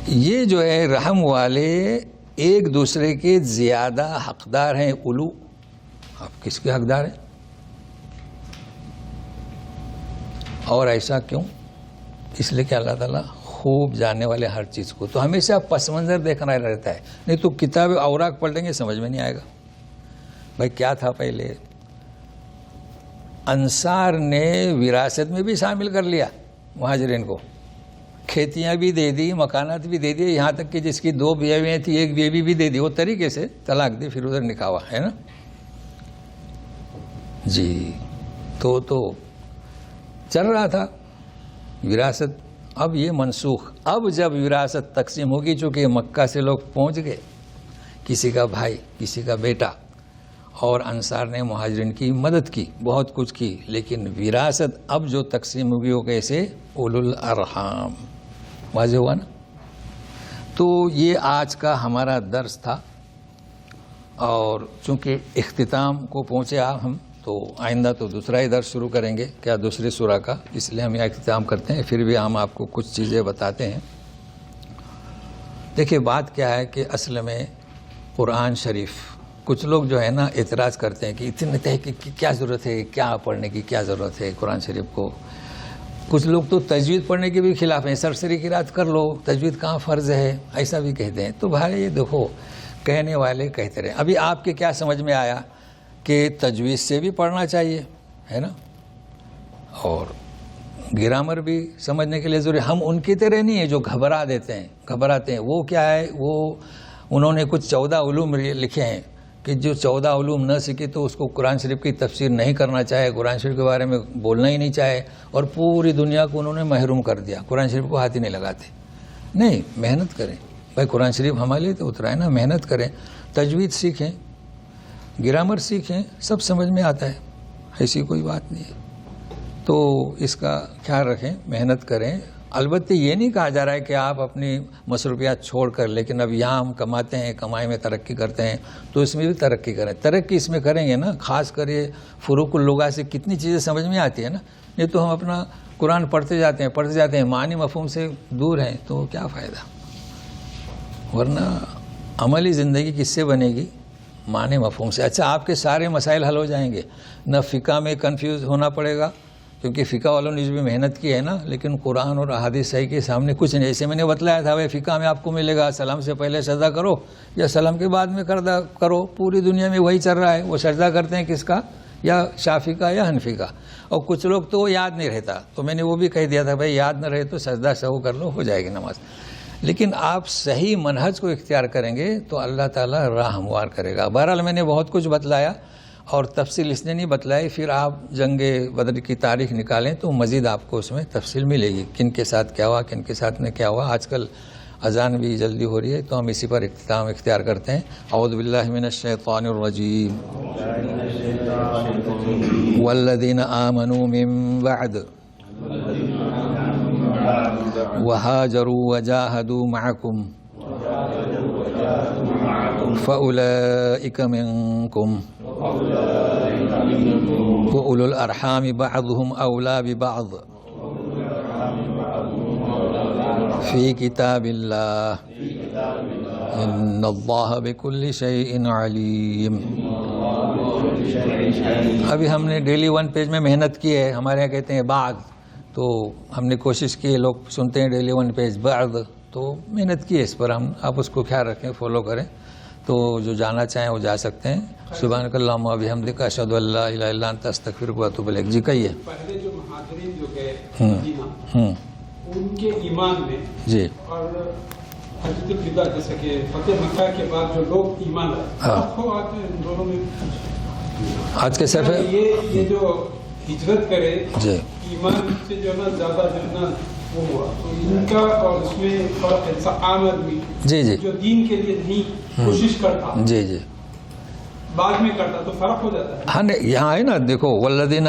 یہ جو ہے رحم والے ایک دوسرے کے زیادہ حقدار ہیں. اولو، آپ کس کے حقدار ہیں؟ اور ایسا کیوں؟ اس لیے کہ اللہ تعالیٰ خوب جاننے والے ہر چیز کو. تو ہمیشہ پس منظر دیکھنا رہتا ہے، نہیں تو کتاب اوراق پڑھ لیں گے سمجھ میں نہیں آئے گا. بھائی کیا تھا پہلے؟ انصار نے وراثت میں بھی شامل کر لیا مہاجرین کو، کھیتیاں بھی دے دی، مکانات بھی دے دی، یہاں تک کہ جس کی 2 بیویاں تھیں 1 بیوی بھی دے دی، وہ طریقے سے طلاق دی، پھر ادھر نکاح ہوا ہے نا جی. تو چل رہا تھا وراثت. اب یہ منسوخ. اب جب وراثت تقسیم ہوگی، چونکہ مکہ سے لوگ پہنچ گئے، کسی کا بھائی، کسی کا بیٹا، اور انصار نے مہاجرین کی مدد کی، بہت کچھ کی، لیکن وراثت اب جو تقسیم ہوگی وہ کیسے؟ اولو الارحام. واضح ہوا نا؟ تو یہ آج کا ہمارا درس تھا، اور چونکہ اختتام کو پہنچے ہم، تو آئندہ تو دوسرا ہی درس شروع کریں گے، کیا دوسری سورہ کا، اس لیے ہم یہ اختتام کرتے ہیں. پھر بھی ہم آپ کو کچھ چیزیں بتاتے ہیں. دیکھیے بات کیا ہے کہ اصل میں قرآن شریف، کچھ لوگ جو ہے نا اعتراض کرتے ہیں کہ اتنے تحقیق کی کیا ضرورت ہے، کیا پڑھنے کی کیا ضرورت ہے قرآن شریف کو. کچھ لوگ تو تجوید پڑھنے کے بھی خلاف ہیں، سرسری قرات کر لو، تجوید کہاں فرض ہے، ایسا بھی کہتے ہیں. تو بھائی یہ دیکھو، کہنے والے کہتے رہے. ابھی آپ کے کیا سمجھ میں آیا کہ تجوید سے بھی پڑھنا چاہیے، ہے نا، اور گرامر بھی سمجھنے کے لیے ضروری. ہم ان کی طرح نہیں ہیں جو گھبراتے ہیں. وہ کیا ہے، وہ انہوں نے کچھ 14 علوم لکھے ہیں کہ جو 14 علوم نہ سیکھے تو اس کو قرآن شریف کی تفسیر نہیں کرنا چاہے، قرآن شریف کے بارے میں بولنا ہی نہیں چاہے، اور پوری دنیا کو انہوں نے محروم کر دیا. قرآن شریف کو ہاتھ ہی نہیں لگاتے. نہیں، محنت کریں بھائی، قرآن شریف ہمارے لیے تو اترا ہے نا. محنت کریں، تجوید سیکھیں، گرامر سیکھیں، سب سمجھ میں آتا ہے، ایسی کوئی بات نہیں ہے. تو اس کا خیال رکھیں، محنت کریں. البتہ یہ نہیں کہا جا رہا ہے کہ آپ اپنی مصروفیات چھوڑ کر، لیکن اب یہاں ہم کماتے ہیں، کمائی میں ترقی کرتے ہیں، تو اس میں بھی ترقی کریں. ترقی اس میں کریں گے نا، خاص کر یہ فروق اللغات سے کتنی چیزیں سمجھ میں آتی ہے نا. نہیں تو ہم اپنا قرآن پڑھتے جاتے ہیں، معنی مفہوم سے دور ہیں، تو کیا فائدہ. ورنہ عملی زندگی کس سے بنے گی؟ معنی مفہوم سے. اچھا آپ کے سارے مسائل حل ہو جائیں گے, نہ فقہ میں کنفیوز ہونا پڑے گا, کیونکہ فقہ والوں نے بھی محنت کی ہے نا, لیکن قرآن اور احادیث صحیح کے سامنے کچھ نہیں. جیسے میں نے بتلایا تھا بھائی فقہ میں آپ کو ملے گا سلام سے پہلے سجدہ کرو یا سلام کے بعد میں کرو. پوری دنیا میں وہی چل رہا ہے. وہ سجدہ کرتے ہیں کس کا؟ یا شافعی کا یا حنفی کا. اور کچھ لوگ تو یاد نہیں رہتا, تو میں نے وہ بھی کہہ دیا تھا بھائی یاد نہ رہے تو سجدہ سہو کر لو, ہو جائے گی نماز. لیکن آپ صحیح منہج کو اختیار کریں گے تو اللہ تعالیٰ راہ ہموار کرے گا. بہرحال میں نے بہت کچھ بتلایا اور تفصیل اس نے نہیں بتلائی. پھر آپ جنگ بدر کی تاریخ نکالیں تو مزید آپ کو اس میں تفصیل ملے گی, کن کے ساتھ کیا ہوا, کن کے ساتھ میں کیا ہوا. آج کل اذان بھی جلدی ہو رہی ہے تو ہم اسی پر اختتام اختیار کرتے ہیں. اعوذ باللہ من الشیطان الرجیم. والذین آمنوا من بعد وهاجروا وجاهدوا معكم فأولئك منكم وأولو الأرحام بعضهم أولى ببعض في كتاب الله إن الله بكل شيء عليم. ابھی ہم نے ڈیلی ون پیج میں محنت کی ہے. ہمارے یہاں کہتے ہیں بعد, تو ہم نے کوشش کی ہے, لوگ سنتے ہیں ڈیلی ون پیج بعد, تو محنت کی ہے اس پر. آپ اس کو خیال رکھیں, فالو کریں, تو جو جانا چاہیں وہ جا سکتے ہیں. سبحانک اللہم و بحمدک اشہد ان لا الہ الا انت استغفرک و اتوب الیک. جی کہیے. پہلے جو مہاجرین جو گئے ان کے ایمان میں جی اور حجۃ الوداع جیسا کہ فتح مکہ کے بعد جو لوگ ایمان رکھتے ہیں ان دونوں میں آج کے صفحے یہ جو ہجرت کرے جی ایمان سے جو ہے نا زیادہ جو ہے نا وہ ہوا, تو ان کا اور اس میں فرق ہے. عام آدمی جی جی جو دین کے لیے نہیں کوشش کرتا, جی جی بعد میں کرتا, تو فرق ہو جاتا ہے. ہاں یہاں ہے نا, دیکھو والذین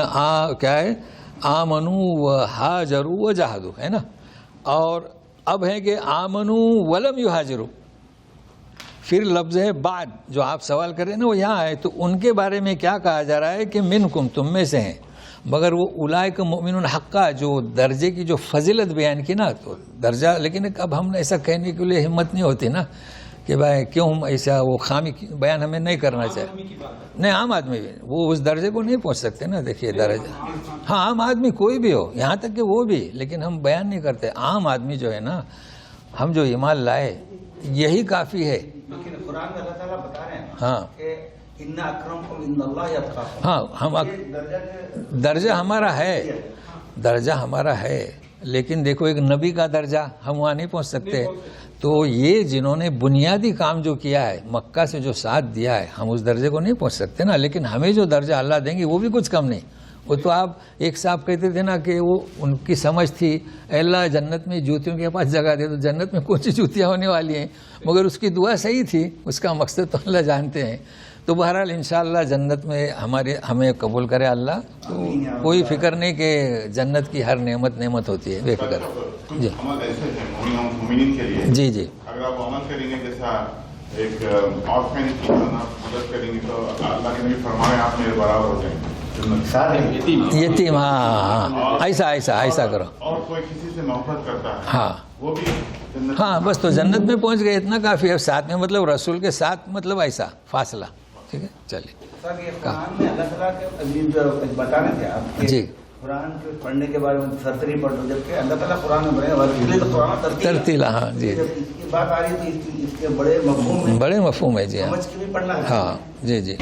کیا ہے, آمنوا وہاجروا وجاہدوا ہے نا, اور اب ہے کہ آمنوا ولم یہاجروا. پھر لفظ ہے بعد, جو آپ سوال کر رہے ہیں نا وہ یہاں ہے. تو ان کے بارے میں کیا کہا جا رہا ہے کہ منکم, تم میں سے ہیں, مگر وہ اولئک مؤمنون حقا, جو درجے کی جو فضیلت بیان کی نا, تو درجہ. لیکن اب ہم ایسا کہنے کے لیے ہمت نہیں ہوتی نا کہ بھائی کیوں ہم ایسا وہ خامی بیان ہمیں نہیں کرنا چاہیے. نہیں, عام آدمی بھی وہ اس درجے کو نہیں پہنچ سکتے نا. دیکھیے درجہ, ہاں عام آدمی کوئی بھی ہو, یہاں تک کہ وہ بھی, لیکن ہم بیان نہیں کرتے. عام آدمی جو ہے نا, ہم جو ایمان لائے یہی کافی ہے. لیکن قرآن میں اللہ تعالیٰ بتا رہے ہیں ہاں کہ ان اکرمکم عند اللہ اتقاکم. ہاں ہم درجہ ہمارا ہے, درجہ ہمارا ہے, لیکن دیکھو ایک نبی کا درجہ ہم وہاں نہیں پہنچ سکتے. تو یہ جنہوں نے بنیادی کام جو کیا ہے, مکہ سے جو ساتھ دیا ہے, ہم اس درجے کو نہیں پہنچ سکتے نا. لیکن ہمیں جو درجہ اللہ دیں گے وہ بھی کچھ کم نہیں. وہ تو آپ ایک صاحب کہتے تھے نا کہ وہ ان کی سمجھ تھی اے اللہ جنت میں جوتیوں کے پاس جگہ دے, تو جنت میں کون سی جوتیاں ہونے والی ہیں, مگر اس کی دعا صحیح تھی, اس کا مقصد تو اللہ جانتے ہیں. تو بہرحال انشاءاللہ جنت میں ہمیں قبول کرے اللہ. تو کوئی فکر نہیں کہ جنت کی ہر نعمت ہوتی ہے, بے فکر. جی جی جی اگر آپ عمل کریں گے جیسا ایک آرفن کی مدد کریں گے تو اللہ کے نبی فرمائے آپ میرے برابر ہو جائیں گے. یتیم, ہاں ایسا کرو. اور کوئی کسی سے محبت کرتا ہے ہاں وہ بھی جنت. ہاں بس تو جنت میں پہنچ گئے, اتنا کافی ہے. ساتھ میں مطلب رسول کے ساتھ مطلب ایسا فاصلہ. ٹھیک ہے, چلیے. سر یہ قرآن میں اللہ تعالیٰ کے بتا رہے تھے آپ جی, قرآن کے پڑھنے کے بارے میں سرسری پڑھ دو, جبکہ اللہ تعالیٰ قرآن میں بڑے تو قرآن ترتیلا. ہاں جی, جب اس کی بات آ رہی ہے تو اس کے بڑے مفہوم بڑے مفہوم ہے. جی سمجھ کے بھی پڑھنا ہے. ہاں جی جی.